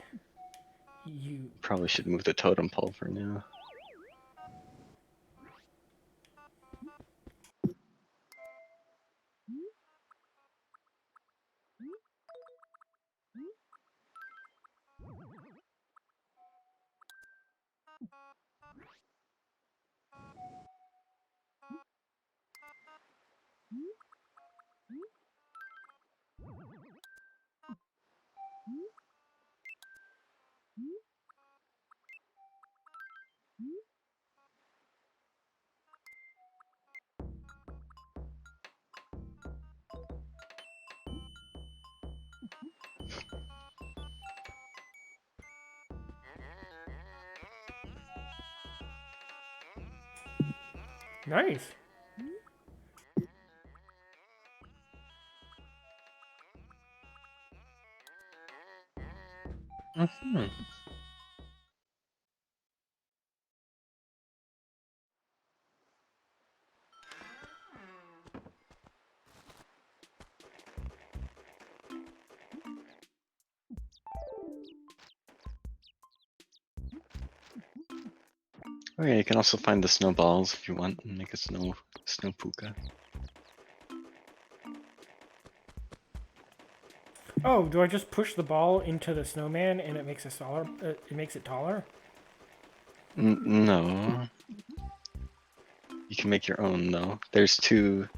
You. Probably should move the totem pole for now. Nice. Mm-hmm. Oh yeah, you can also find the snowballs if you want and make a snow Pooka. Oh, do I just push the ball into the snowman and it makes it taller? It makes it taller. No, you can make your own though. There's two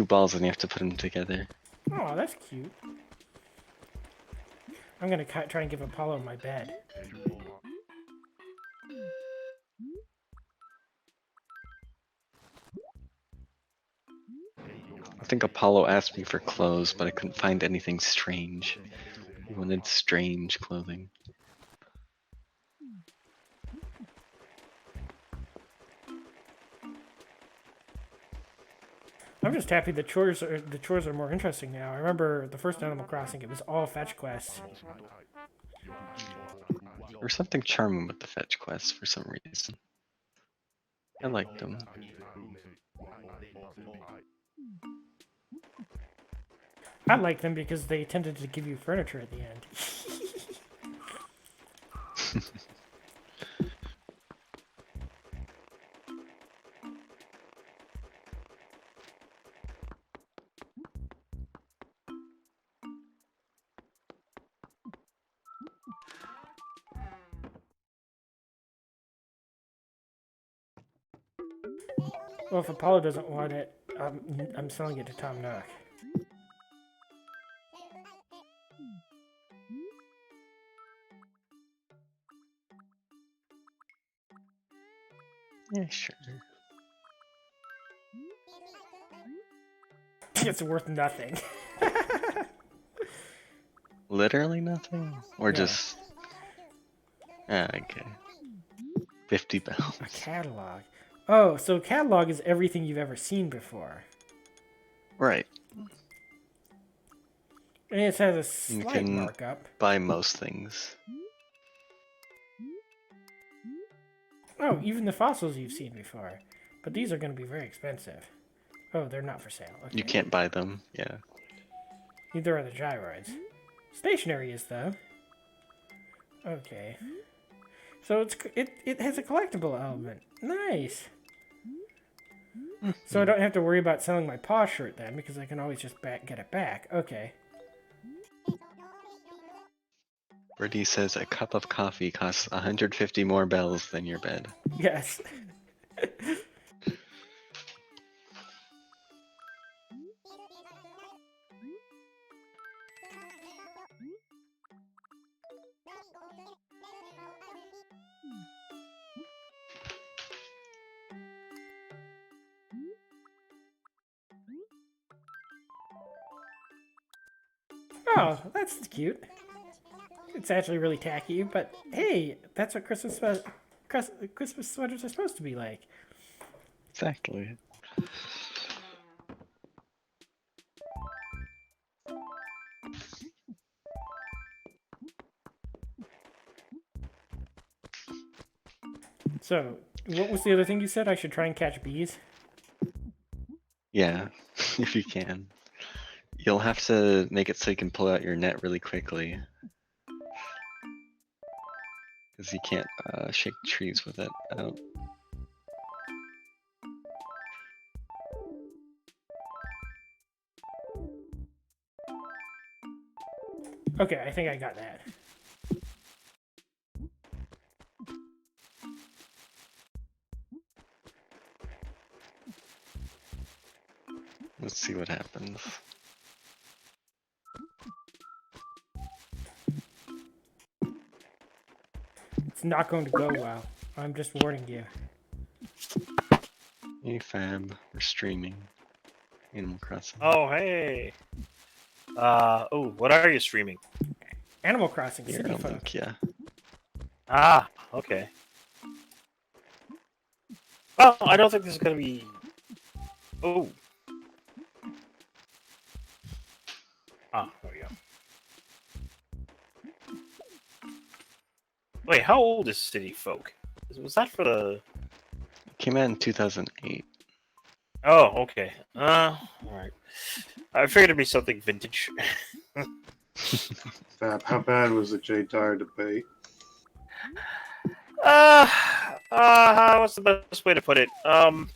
balls and you have to put them together. Oh, that's cute. I'm gonna try and give Apollo my bed. I think Apollo asked me for clothes, but I couldn't find anything strange. He wanted strange clothing. I'm just happy the chores are more interesting now. I remember the first Animal Crossing; it was all fetch quests. There's something charming with the fetch quests for some reason. I liked them. I like them because they tended to give you furniture at the end. Well, if Apollo doesn't want it, I'm selling it to Tom Nook. Yeah, sure. It's worth nothing. Literally nothing? Or Yeah. just... Ah, okay. 50 A bells. catalog. Oh, so a catalog is everything you've ever seen before. Right. And it has a You slight can markup. buy most things. Oh, even the fossils you've seen before. But these are going to be very expensive. Oh, they're not for sale. Okay. You can't buy them, yeah. Neither are the gyroids. Stationary is, though. Okay. So it has a collectible element. Nice. So I don't have to worry about selling my paw shirt then, because I can always just get it back. Okay. Birdie says a cup of coffee costs 150 more bells than your bed. Yes. Oh, that's cute. It's actually really tacky, but hey, that's what Christmas sweaters are supposed to be like. Exactly. So, what was the other thing you said? I should try and catch bees? Yeah, if you can. You'll have to make it so you can pull out your net really quickly. Because you can't shake trees with it. Oh. Okay, I think I got that. Let's see what happens. It's not going to go well. I'm just warning you. Hey Fab, we're streaming. Animal Crossing. Oh, hey. Oh, what are you streaming? Animal Crossing You're City on Folk. Luke, yeah. Ah, okay. Well, I don't think this is gonna be. Oh. Ah, there we go. Wait, how old is City Folk? Was that for the? Came out in 2008. Oh, okay. Alright. I figured it'd be something vintage. Fab, how bad was the Jay Dyer debate? What's the best way to put it? Oh,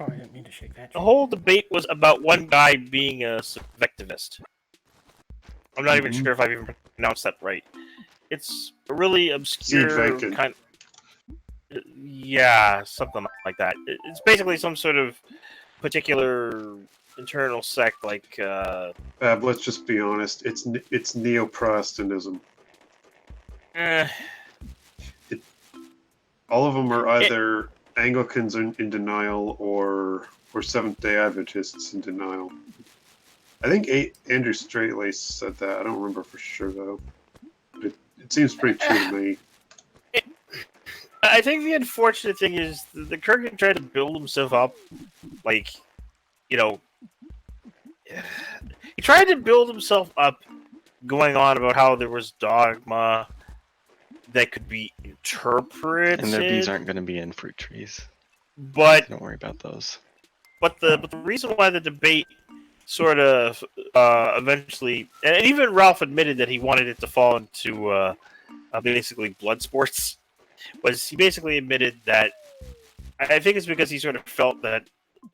I didn't mean to shake that. The whole debate was about one guy being a subjectivist. I'm not even sure if I've even pronounced that right. It's a really obscure Vacant. kind. Yeah, something like that. It's basically some sort of particular internal sect, like. Fab, let's just be honest. It's neo-Protestantism. Eh, All of them are either Anglicans in denial or Seventh Day Adventists in denial. I think Andrew Straitlaced said that. I don't remember for sure though. But it seems pretty true to me. I think the unfortunate thing is the Kurgan tried to build himself up, like, you know, he tried to build himself up, going on about how there was dogma that could be interpreted, And their bees aren't going to be in fruit trees. but Don't worry about those. But the reason why the debate sort of eventually, and even Ralph admitted that he wanted it to fall into basically blood sports, was he basically admitted that I think it's because he sort of felt that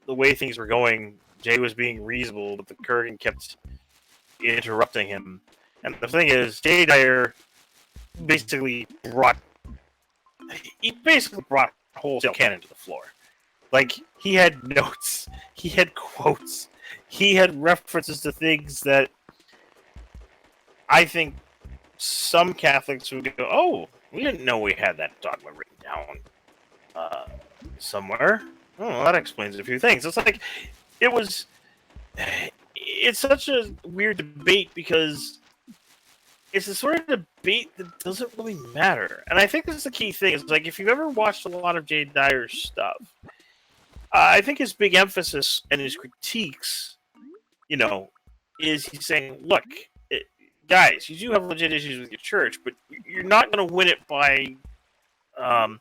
the way things were going, Jay was being reasonable, but the Kurgan kept interrupting him. And the thing is, Jay Dyer basically brought wholesale cannon to the floor. Like, he had notes, he had quotes, he had references to things that I think some Catholics would go, "Oh, we didn't know we had that dogma written down somewhere. Oh, well, that explains a few things." It's like it was. It's such a weird debate because it's the sort of debate that doesn't really matter, and I think this is the key thing. Is like if you've ever watched a lot of Jay Dyer's stuff, I think his big emphasis and his critiques, you know, is he's saying, "Look, guys, you do have legit issues with your church, but you're not going to win it by um,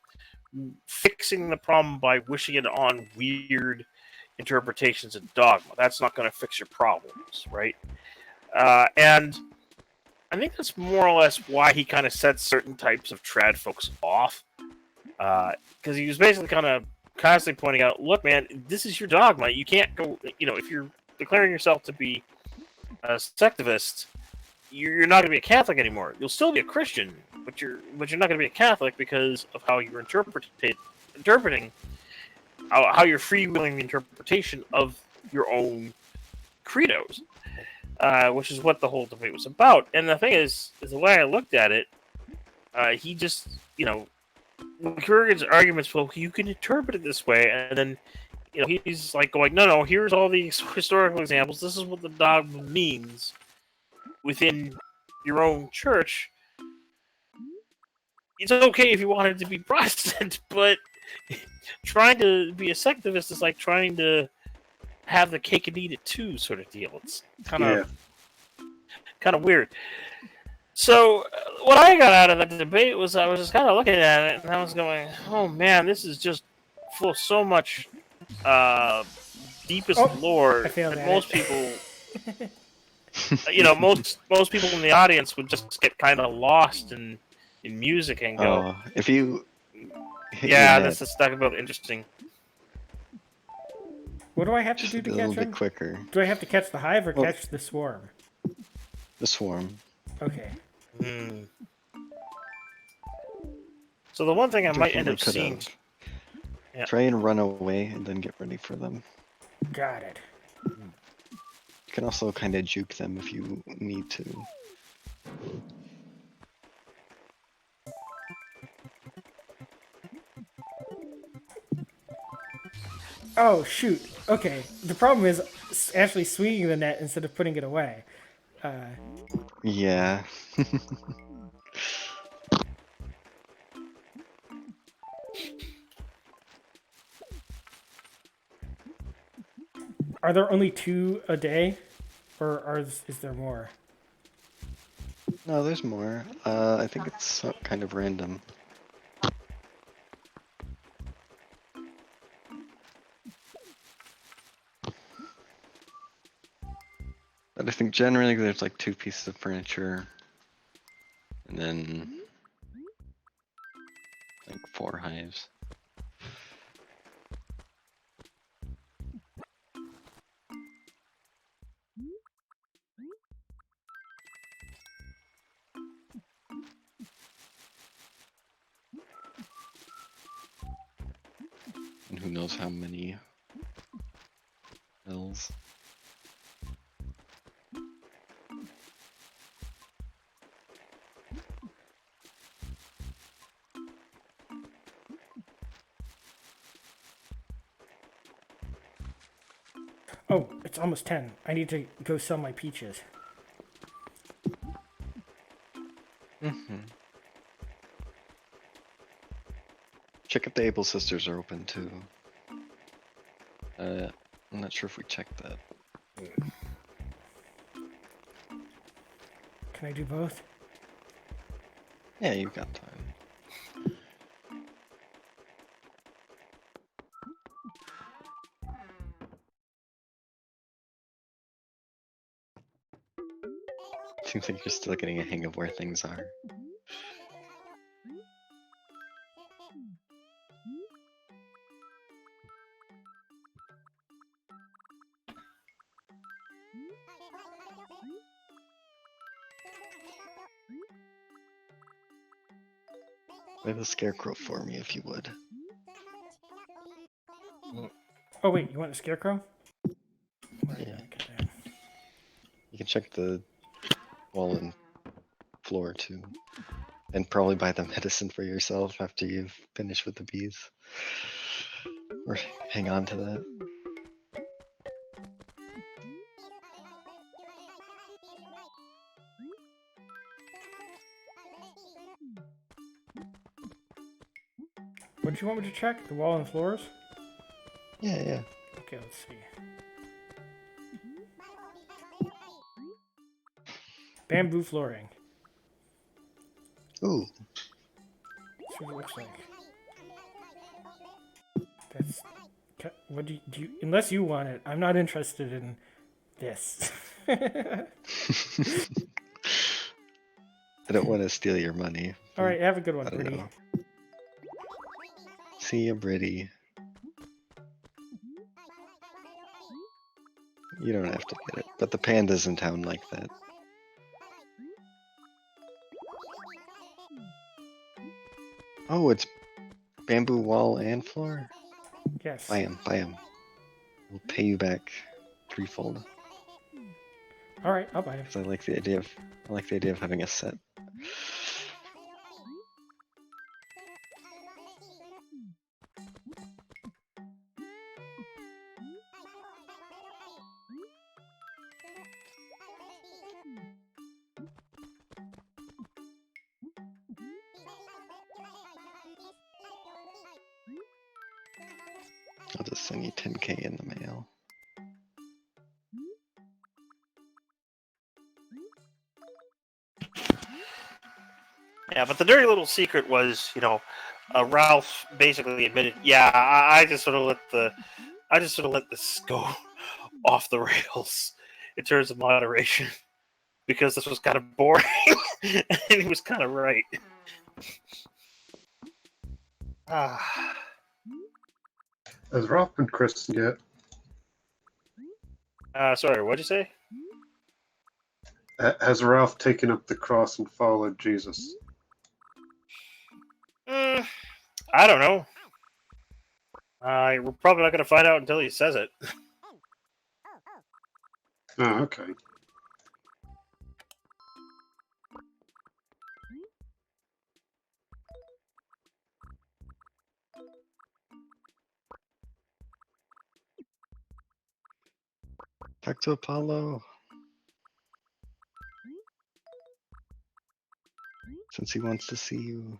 fixing the problem by wishing it on weird interpretations of dogma. That's not going to fix your problems, right?" And I think that's more or less why he kind of sets certain types of trad folks off, because he was basically kind of constantly pointing out, "Look, man, this is your dogma. You can't go. If you're declaring yourself to be a sectivist, you're not going to be a Catholic anymore. You'll still be a Christian, but you're not going to be a Catholic because of how you're interpreting how you're freewheeling the interpretation of your own credos, which is what the whole debate was about. And the thing is the way I looked at it, he just, Kurgan's arguments, well, you can interpret it this way, and then, he's like going, no, here's all these historical examples. This is what the dogma means within your own church. It's okay if you wanted to be Protestant, but trying to be a sectivist is like trying to have the cake and eat it too, sort of deal. It's kind of weird. So what I got out of that debate was I was just kind of looking at it and I was going, "Oh man, this is just full of so much deepest lore that most people." Most people in the audience would just get kind of lost in music and go, if you yeah, this is stuck about interesting. What do I have to just do a to little catch bit him? quicker. Do I have to catch the hive or catch the swarm? The swarm. Okay. So the one thing I might end Definitely up seeing... Yeah. Try and run away and then get ready for them. Got it. You can also kind of juke them if you need to. Oh, shoot. Okay. The problem is actually swinging the net instead of putting it away. Yeah. Are there only 2 a day? Or is there more? No, there's more. I think it's kind of random. But I think generally there's like 2 pieces of furniture. And then like 4 hives. And who knows how many hills. Oh, it's almost 10. I need to go sell my peaches. Check if the Able Sisters are open too. I'm not sure if we checked that. Can I do both? Yeah, you've got time. Seems like you're still getting a hang of where things are. Play the scarecrow for me if you would. Oh wait, you want a scarecrow? Where did Yeah. I get that? You can check the wall and floor too. And probably buy the medicine for yourself after you've finished with the bees. Or hang on to that. What do you want me to check? The wall and floors? Yeah, yeah. Okay, let's see. Bamboo flooring. Ooh. That's what it looks like. That's. What do you? Unless you want it, I'm not interested in this. I don't want to steal your money. All right, have a good one, I don't Pretty. know. See ya, Britty. You don't have to get it, but the pandas in town like that. Oh, it's bamboo wall and floor? Yes. Buy 'em, buy 'em. We'll pay you back threefold. All right, I'll buy it. 'Cause I like the idea of having a set. I'll just send you 10K in the mail. Yeah, but the dirty little secret was, Ralph basically admitted, yeah, I just sort of let this go off the rails in terms of moderation because this was kind of boring, and he was kind of right. Ah, Has Ralph been christened yet? sorry, what'd you say? Has Ralph taken up the cross and followed Jesus? I don't know. We're probably not going to find out until he says it. Oh, okay. Talk to Apollo. Since he wants to see you.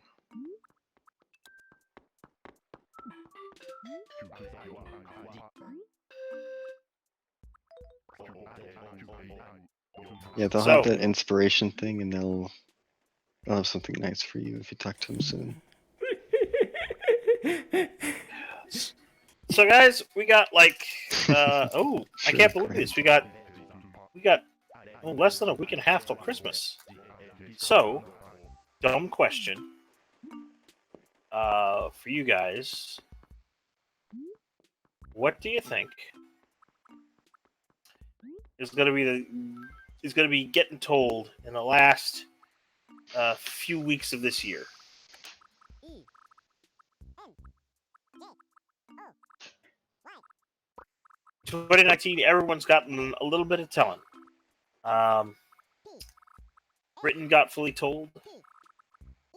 Yeah, they'll have that inspiration thing and they'll have something nice for you if you talk to him soon. So, guys, we got I Sure, can't believe great. this. We got less than a week and a half till Christmas. So, dumb question. For you guys, what do you think is going to be getting told in the last few weeks of this year? In 2019, everyone's gotten a little bit of telling. Britain got fully told.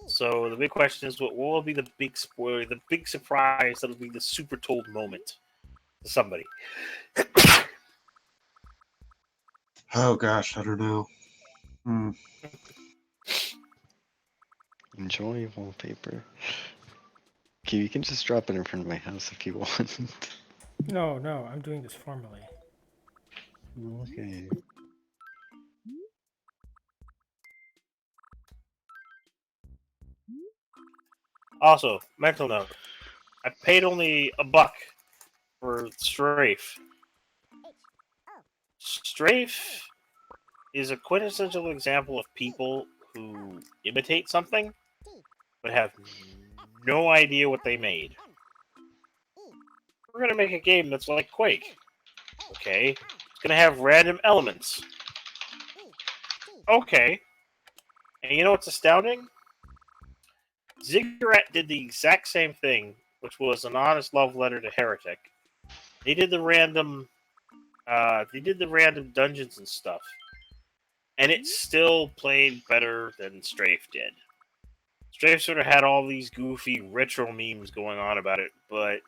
So the big question is, what will be the big spoiler, the big surprise that'll be the super told moment to somebody? Oh gosh, I don't know. Enjoy wallpaper. Okay, you can just drop it in front of my house if you want. No, I'm doing this formally. Okay. Also, mental note: I paid only $1 for Strafe. Strafe is a quintessential example of people who imitate something but have no idea what they made. We're gonna make a game that's like Quake. Okay, it's gonna have random elements. Okay, and you know what's astounding? Ziggurat did the exact same thing, which was an honest love letter to Heretic. They did the random. They did the random dungeons and stuff, and it still played better than Strafe did. Strafe sort of had all these goofy retro memes going on about it, but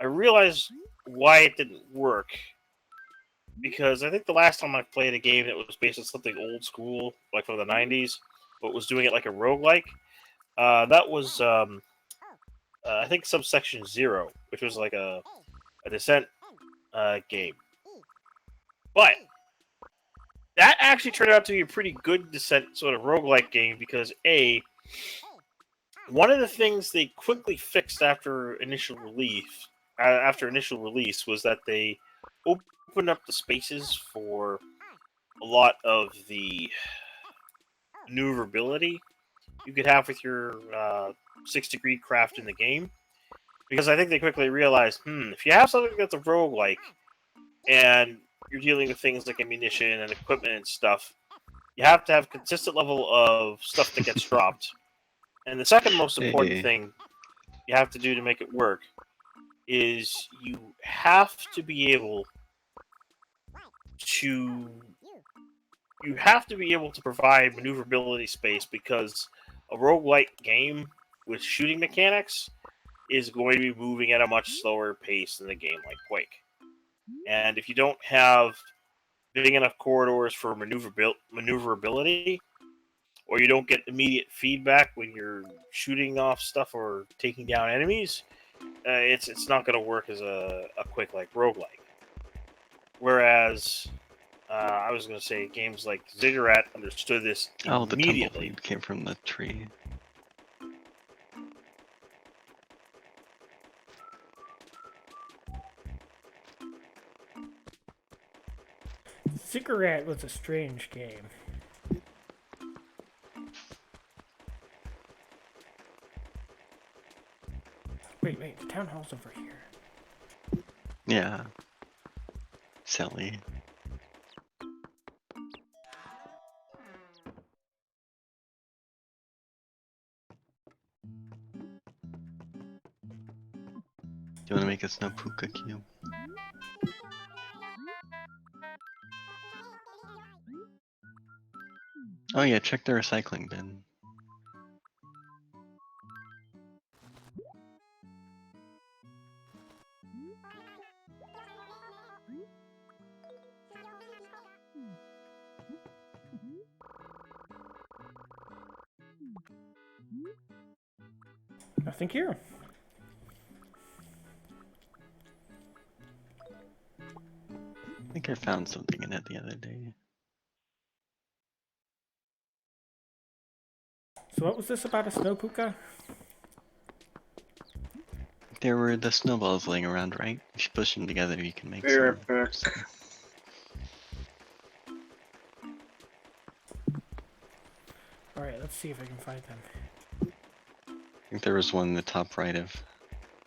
I realized why it didn't work because I think the last time I played a game that was based on something old school, like from the '90s, but was doing it like a roguelike, that was I think Subsection Zero, which was like a Descent game. But that actually turned out to be a pretty good Descent sort of roguelike game because one of the things they quickly fixed after initial release was that they opened up the spaces for a lot of the maneuverability you could have with your 6-degree craft in the game. Because I think they quickly realized, if you have something that's a roguelike and you're dealing with things like ammunition and equipment and stuff, you have to have consistent level of stuff that gets dropped. And the second most important Hey. thing you have to do to make it work is you have to be able to provide maneuverability space because a roguelike game with shooting mechanics is going to be moving at a much slower pace than a game like Quake. And if you don't have big enough corridors for maneuverability, or you don't get immediate feedback when you're shooting off stuff or taking down enemies, it's not going to work as a quick like roguelike. Whereas I was going to say games like Ziggurat understood this Oh, the immediately. tumbleweed came from the tree. Ziggurat was a strange game. Wait, the town hall's over here. Yeah. Silly. Do you want to make a snow Pooka cube? Oh yeah, check the recycling bin. Nothing here. I think I found something in it the other day. So what was this about a snow puka? There were the snowballs laying around, right? If you push them together, you can make Be right back. some. Alright, let's see if I can find them. I think there was one in the top right of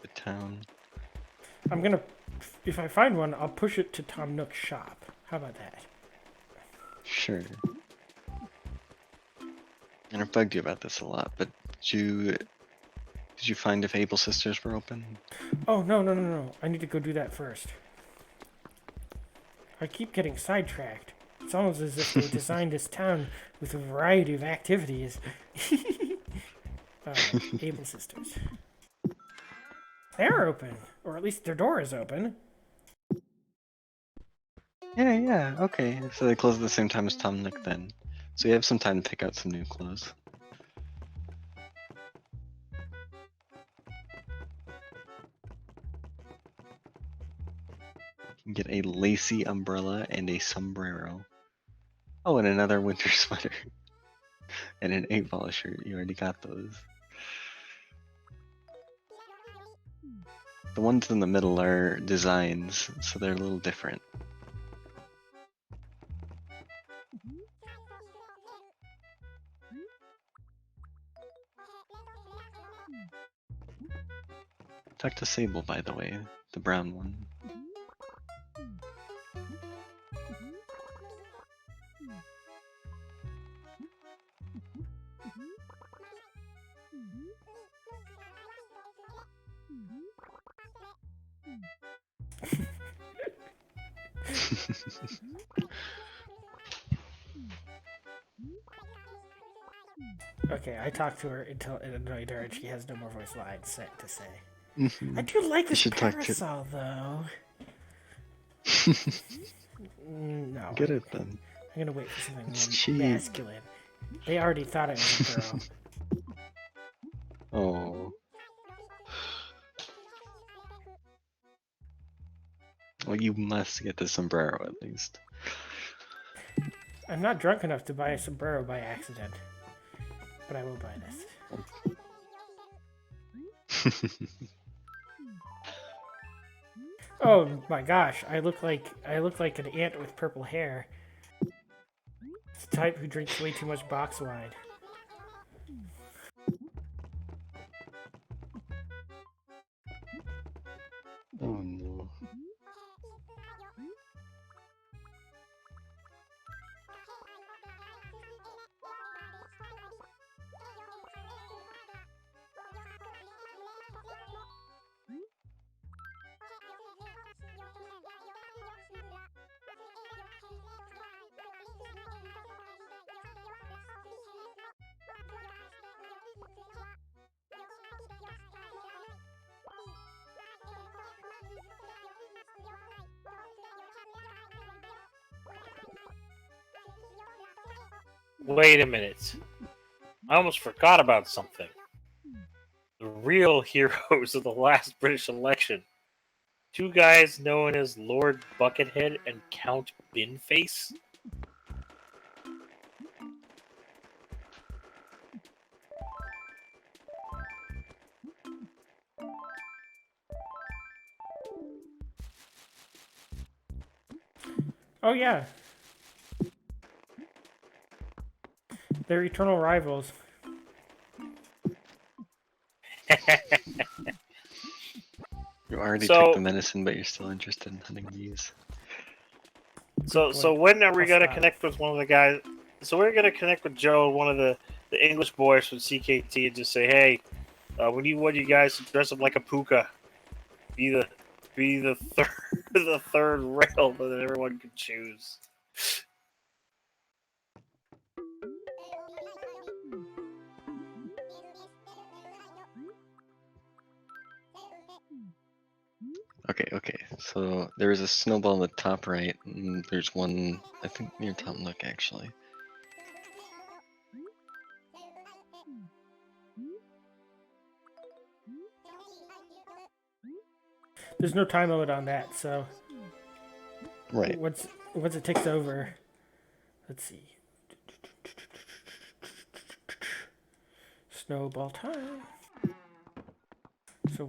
the town. I'm gonna, if I find one, I'll push it to Tom Nook's shop. How about that? Sure. And I've bugged you about this a lot, but did you find if Able Sisters were open? Oh, no. I need to go do that first. I keep getting sidetracked. It's almost as if they designed this town with a variety of activities. Able Sisters. They're open. Or at least their door is open. Yeah, okay. So they close at the same time as Tom Nook then. So you have some time to pick out some new clothes. You can get a lacy umbrella and a sombrero. Oh, and another winter sweater. And an 8-ball shirt. You already got those. The ones in the middle are designs, so they're a little different. Talk to Sable, by the way, the brown one. Okay, I talked to her until it annoyed her, and she has no more voice lines to say. Mhm. I do like this should talk to- parasol, though. No, Get it then. I'm gonna wait for something It's more cheap. masculine. They already thought it was a girl. Oh. Well, you must get the sombrero at least. I'm not drunk enough to buy a sombrero by accident, but I will buy this. Oh my gosh, I look like an ant with purple hair. It's the type who drinks way too much box wine. Oh no. Wait a minute. I almost forgot about something. The real heroes of the last British election. Two guys known as Lord Buckethead and Count Binface. Oh yeah. They're eternal rivals. You already So- took the medicine, but you're still interested in hunting these. So when are we I'll gonna stop. connect with one of the guys? So we're gonna connect with Joe, one of the English boys from CKT, and just say, hey, we need one of you guys to dress up like a Pooka. Be the third the third rail that everyone can choose. Okay. So there is a snowball in the top right, and there's one, I think, near Tom Nook actually. There's no time limit on that, so Right. once it ticks over, let's see. Snowball time. So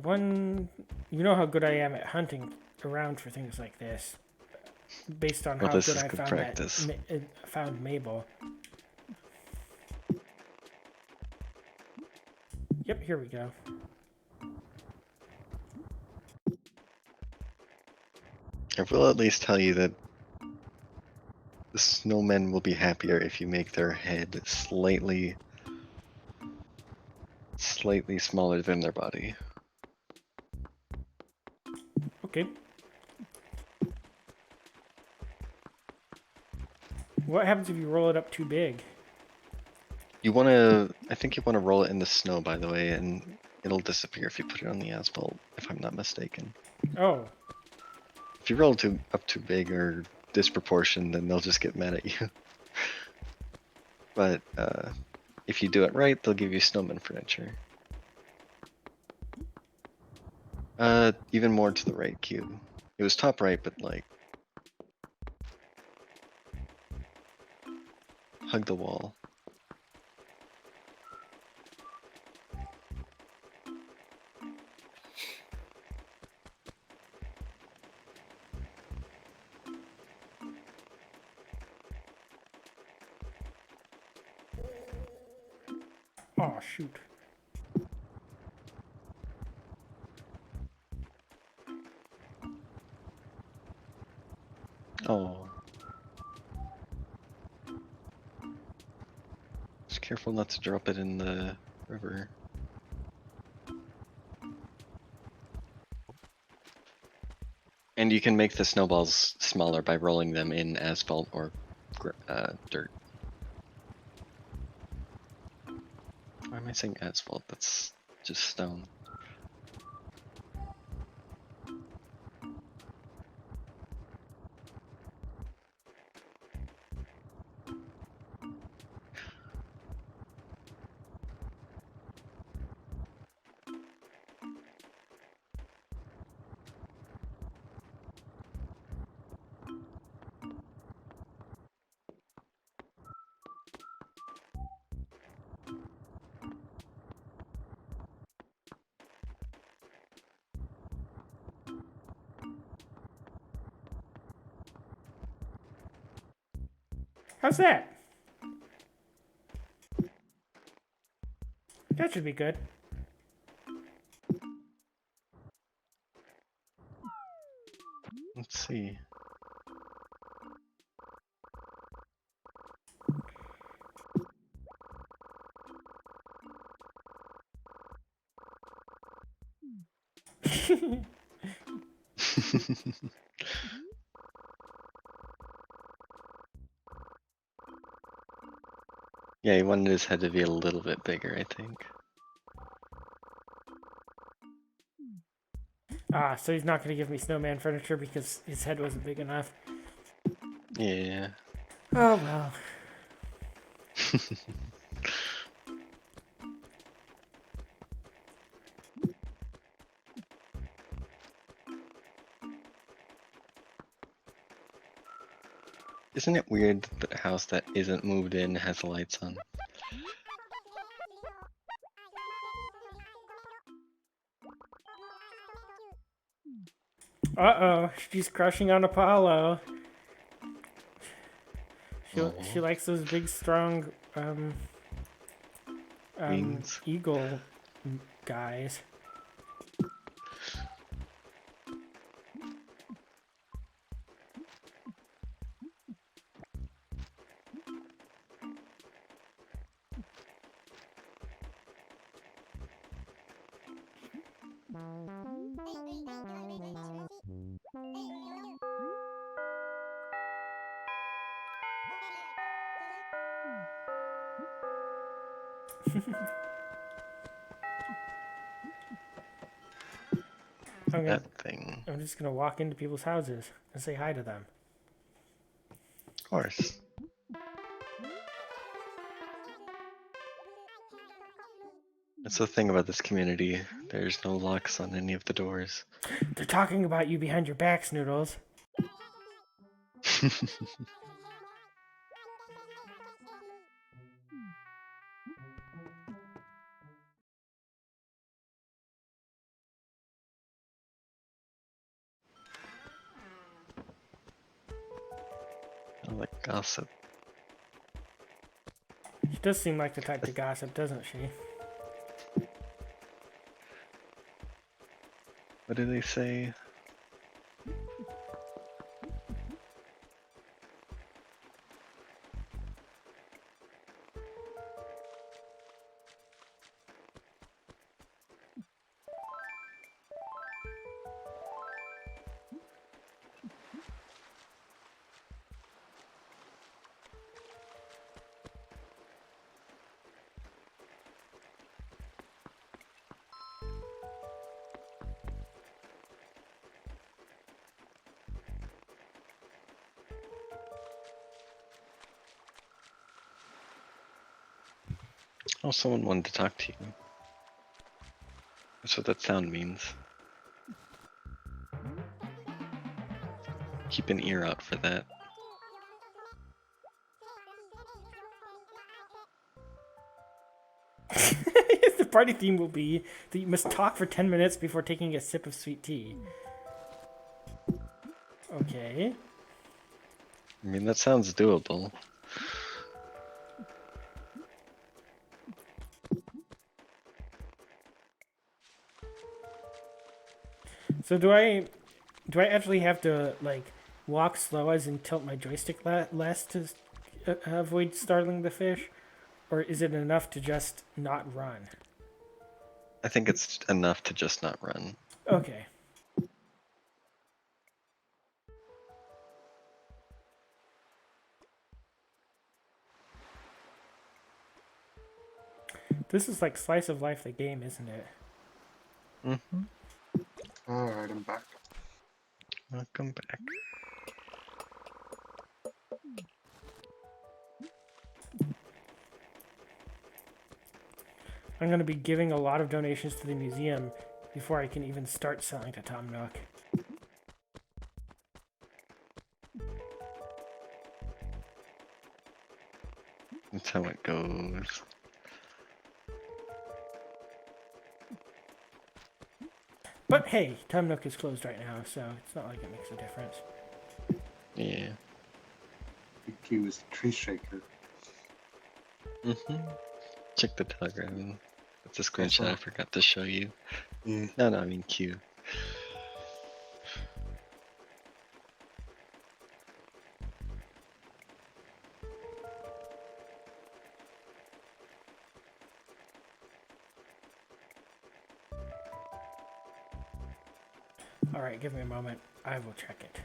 you know how good I am at hunting around for things like this, based on Well, how this good is I good found practice. found Mabel. Yep, here we go. I will at least tell you that the snowmen will be happier if you make their head slightly smaller than their body. Okay. What happens if you roll it up too big? I think you want to roll it in the snow, by the way, and it'll disappear if you put it on the asphalt, if I'm not mistaken. Oh, If you roll up too big or disproportioned, then they'll just get mad at you. But if you do it right, they'll give you snowman furniture. Even more to the right, Q. It was top right, but like hug the wall. oh shoot. Oh. Just careful not to drop it in the river. And you can make the snowballs smaller by rolling them in asphalt or dirt. Why am I saying asphalt? That's just stone. How's that? That should be good. Let's see. Yeah, he wanted his head to be a little bit bigger, I think. Ah, so he's not going to give me snowman furniture because his head wasn't big enough. Yeah. Oh well. Isn't it weird that a house that isn't moved in has lights on? Uh-oh, she's crushing on Apollo. She Aw. likes those big, strong, Wings. eagle guys. That thing. I'm just gonna walk into people's houses and say hi to them. Of course. That's the thing about this community. There's no locks on any of the doors. They're talking about you behind your back, Snoodles. I like gossip. She does seem like the type to gossip, doesn't she? What do they say? Oh, someone wanted to talk to you. That's what that sound means. Keep an ear out for that. The party theme will be that you must talk for 10 minutes before taking a sip of sweet tea. Okay. I mean, that sounds doable. So do I actually have to like walk slow as in tilt my joystick less to avoid startling the fish, or is it enough to just not run? I think it's enough to just not run. Okay. This is like slice of life the game, isn't it? Mm-hmm. Alright, I'm back. Welcome back. I'm going to be giving a lot of donations to the museum before I can even start selling to Tom Nook. That's how it goes. But hey, Tom Nook is closed right now, so it's not like it makes a difference. Yeah. Q is the tree shaker. Mm-hmm. Check the telegram. That's a That's screenshot I right. forgot to show you. Yeah. No, I mean Q. Alright, give me a moment. I will check it.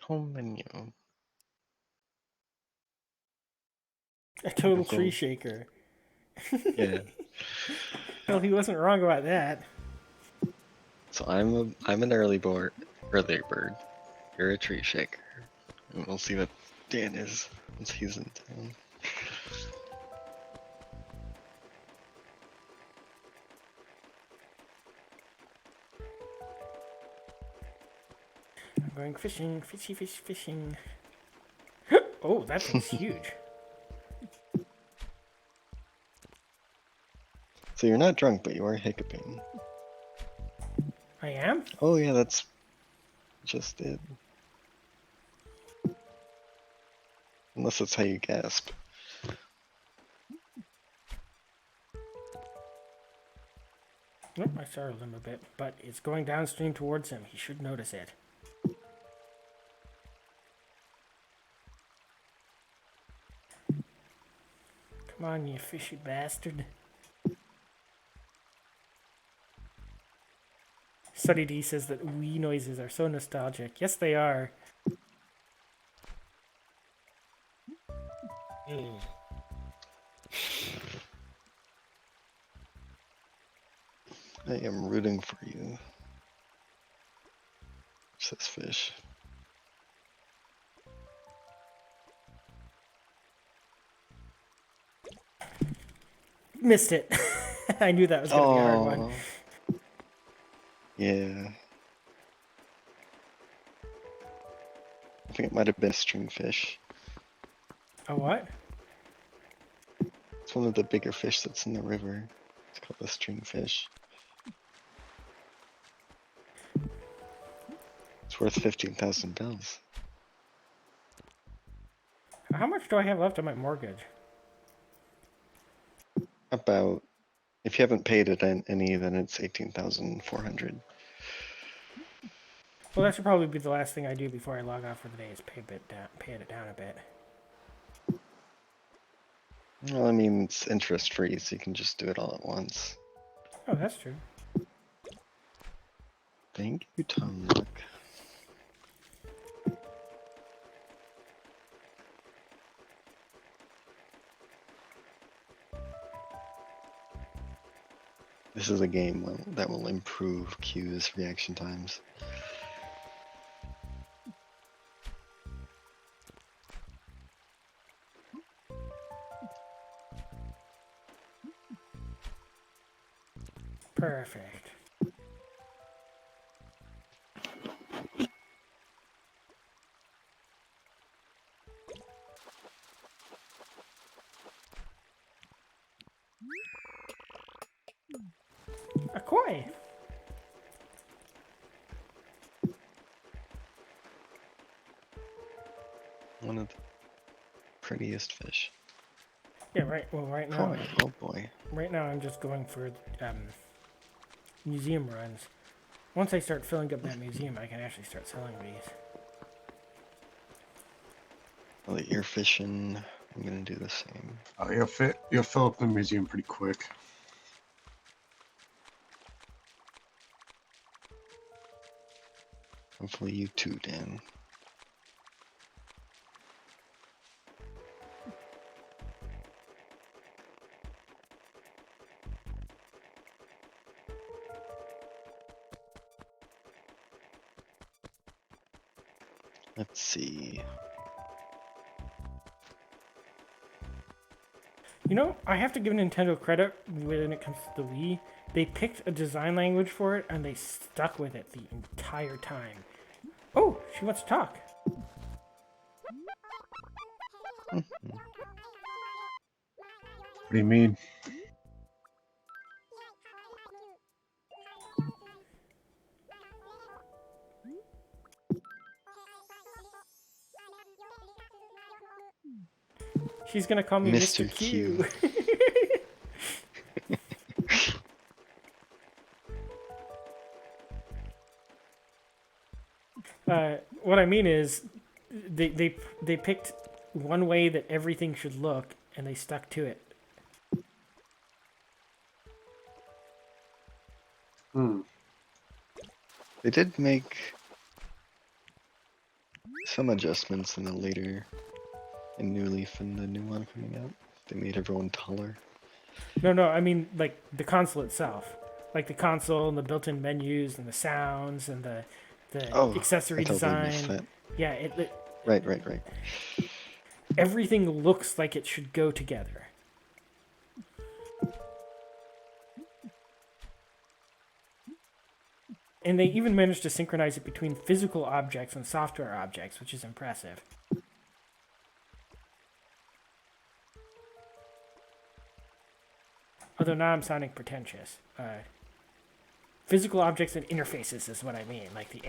Home menu. A total Okay. tree shaker. Yeah. Well, he wasn't wrong about that. So I'm an early bird. You're a tree shaker. And we'll see what Dan is once he's in town. I'm going fishing, fishing. Oh, that thing's huge. So you're not drunk, but you are hiccuping. I am? Oh yeah, that's just it. Unless that's how you gasp. Nope, I startled him a bit, but it's going downstream towards him. He should notice it. Come on, you fishy bastard. Sunny D says that wee noises are so nostalgic. Yes, they are. I am rooting for you. Says fish. Missed it. I knew that was going to be a hard one. Oh. Yeah. I think it might have been a stringfish. A what? It's one of the bigger fish that's in the river. It's called a stringfish. It's worth 15,000 bells. How much do I have left on my mortgage? About, if you haven't paid it any, then it's 18,400. Well, that should probably be the last thing I do before I log off for the day is pay it down a bit. Well, I mean, it's interest free, so you can just do it all at once. Oh, that's true. Thank you, Tom Nook. This is a game that will improve Q's reaction times. Perfect. A koi. One of the prettiest fish. Yeah, right. Well, right now, Koi, oh boy. right now I'm just going for museum runs. Once I start filling up that museum, I can actually start selling these. Well, the ear fishing I'm gonna do the same. You'll fill up the museum pretty quick. Hopefully you too, Dan. Let's see. You know, I have to give Nintendo credit when it comes to the Wii. They picked a design language for it and they stuck with it the entire time. Oh, she wants to talk. Mhm. What do you mean? She's gonna call me Mr. Mr. Q. What I mean is, they picked one way that everything should look, and they stuck to it. Hmm. They did make some adjustments in New Leaf and the new one coming out. They made everyone taller. No, I mean like the console itself, like the console and the built-in menus and the sounds and the Oh, accessory I totally missed design. that. Yeah, it Right. everything looks like it should go together. And they even managed to synchronize it between physical objects and software objects, which is impressive. Although now I'm sounding pretentious. Physical objects and interfaces is what I mean. Like the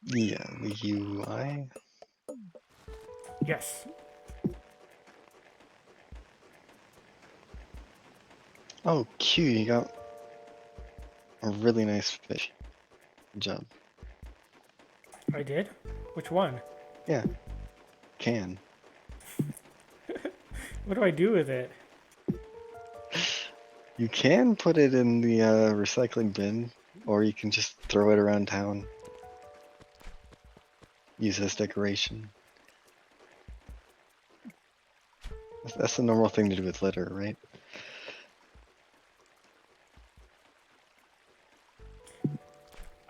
Yeah, the UI. yes. Oh, Q, you got a really nice fish. Good job. I did? Which one? Yeah, can. What do I do with it? You can put it in the recycling bin, or you can just throw it around town. Use it as decoration. That's the normal thing to do with litter, right?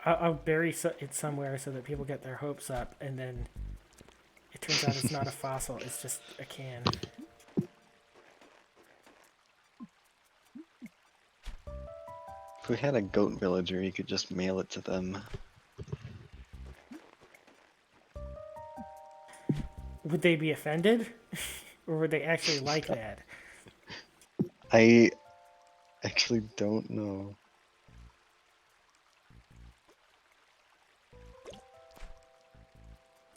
I'll bury it somewhere so that people get their hopes up, and then it turns out it's not a fossil, it's just a can. If we had a goat villager, you could just mail it to them. Would they be offended? Or would they actually like that? I actually don't know.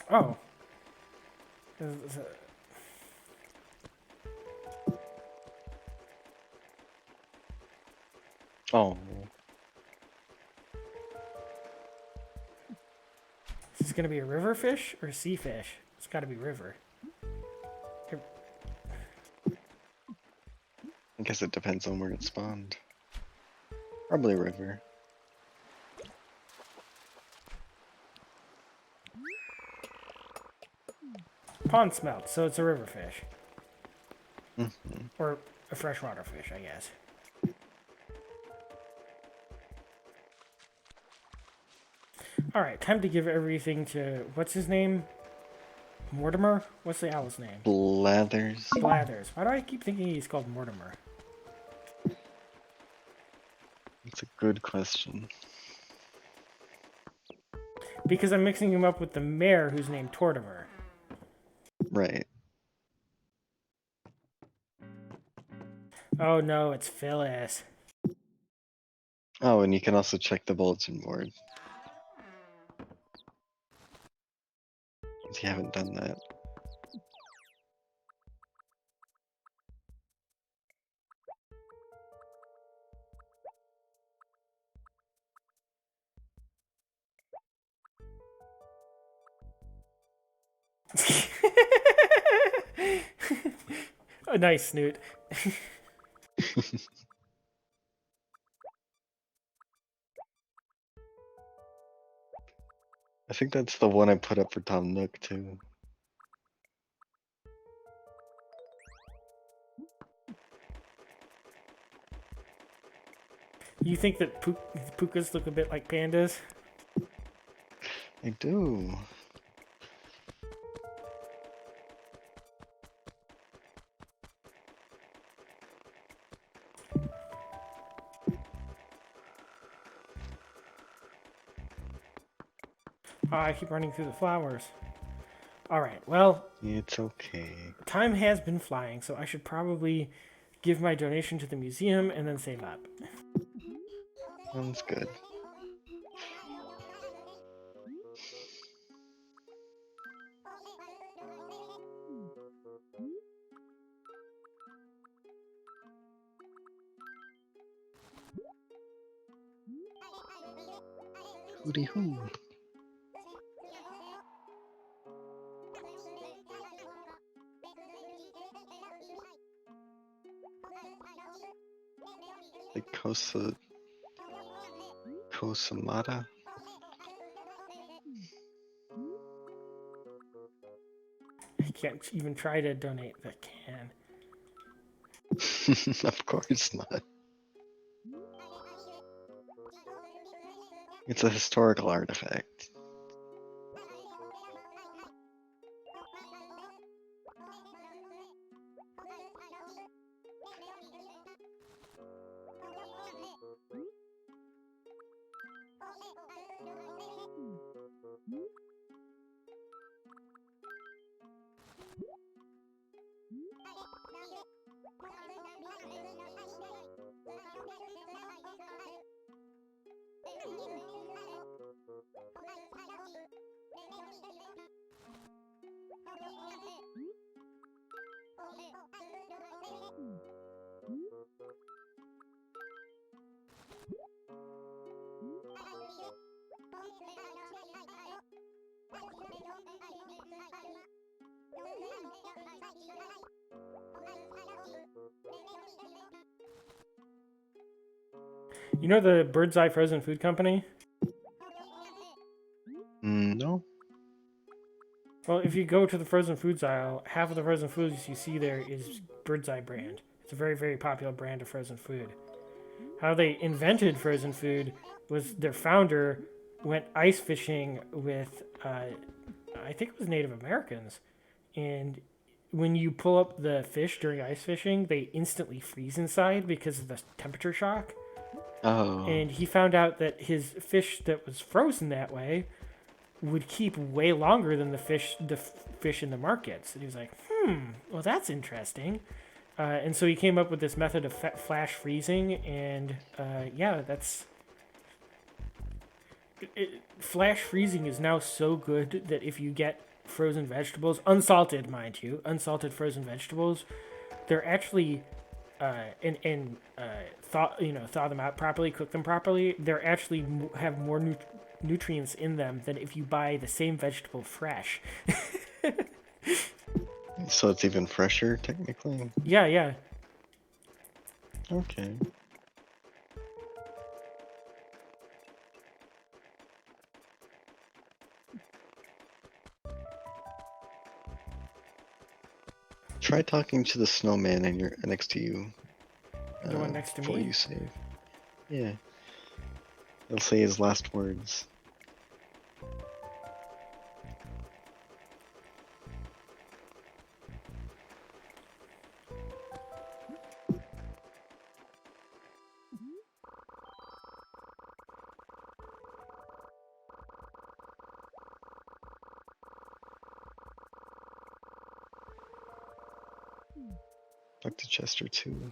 Oh. Oh, Is this gonna be a river fish or a sea fish? It's gotta be river. I guess it depends on where it spawned. Probably a river. Pond smelt, so it's a river fish. Mhm. Or a freshwater fish, I guess. Alright, time to give everything to... What's his name? Mortimer? What's the owl's name? Blathers. Blathers. Why do I keep thinking he's called Mortimer? That's a good question. Because I'm mixing him up with the mayor who's named Tortimer. Right. Oh no, it's Phyllis. Oh, and you can also check the bulletin board. If you haven't done that. Nice, Snoot. I think that's the one I put up for Tom Nook too. You think that Pookas look a bit like pandas? I do. Oh, I keep running through the flowers. Alright, well, It's okay. time has been flying, so I should probably give my donation to the museum and then save up. Sounds good. Hooty hoo. Like Kosamata? I can't even try to donate the can. Of course not. It's a historical artifact. You know the Bird's Eye Frozen Food Company? No? Well, if you go to the frozen foods aisle, half of the frozen foods you see there is Bird's Eye brand. It's a very, very popular brand of frozen food. How they invented frozen food was their founder went ice fishing with, I think it was Native Americans. And when you pull up the fish during ice fishing, they instantly freeze inside because of the temperature shock. Oh. And he found out that his fish that was frozen that way would keep way longer than the fish in the markets. And he was like, well, that's interesting. And so he came up with this method of flash freezing, and yeah, that's... flash freezing is now so good that if you get frozen vegetables, unsalted, mind you, unsalted frozen vegetables, they're actually... thaw them out properly, cook them properly, they're actually have more nutrients in them than if you buy the same vegetable fresh. So it's even fresher, technically? Yeah. Okay. Try talking to the snowman next to you. The one next to before me? you save. Yeah. He'll say his last words. Talk to Chester too.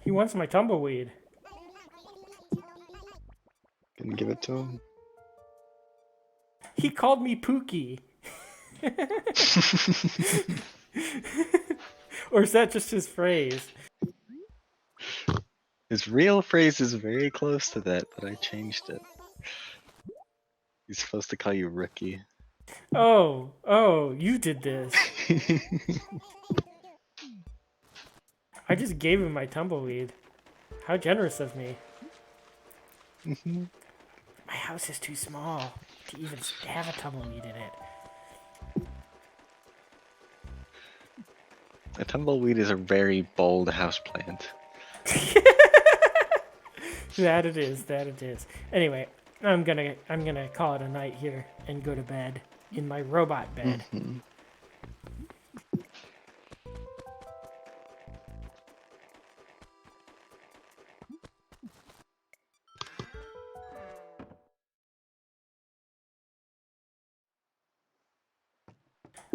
He wants my tumbleweed. Can you give it to him? He called me Pookie. Or is that just his phrase? His real phrase is very close to that, but I changed it. He's supposed to call you Rookie. Oh, you did this. I just gave him my tumbleweed. How generous of me. My house is too small to even have a tumbleweed in it. A tumbleweed is a very bold houseplant. That it is. That it is. Anyway, I'm gonna call it a night here and go to bed in my robot bed. Mhm.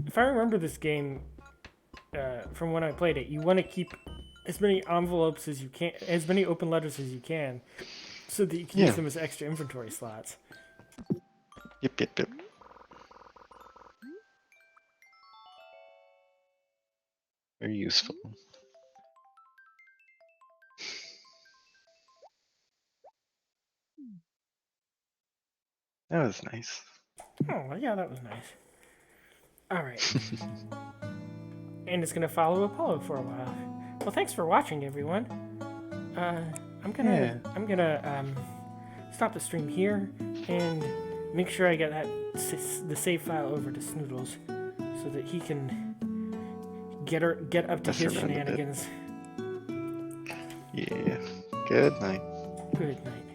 If I remember this game from when I played it, you want to keep as many envelopes as you can, as many open letters as you can, so that you can Yeah. use them as extra inventory slots. Yep. Very useful. That was nice. Oh, well, yeah, that was nice. All right. And it's gonna follow Apollo for a while. Well, thanks for watching, everyone. I'm gonna stop the stream here and make sure I get the save file over to Snoodles so that he can get up to Mess his around a bit. shenanigans. Yeah. Good night. Good night.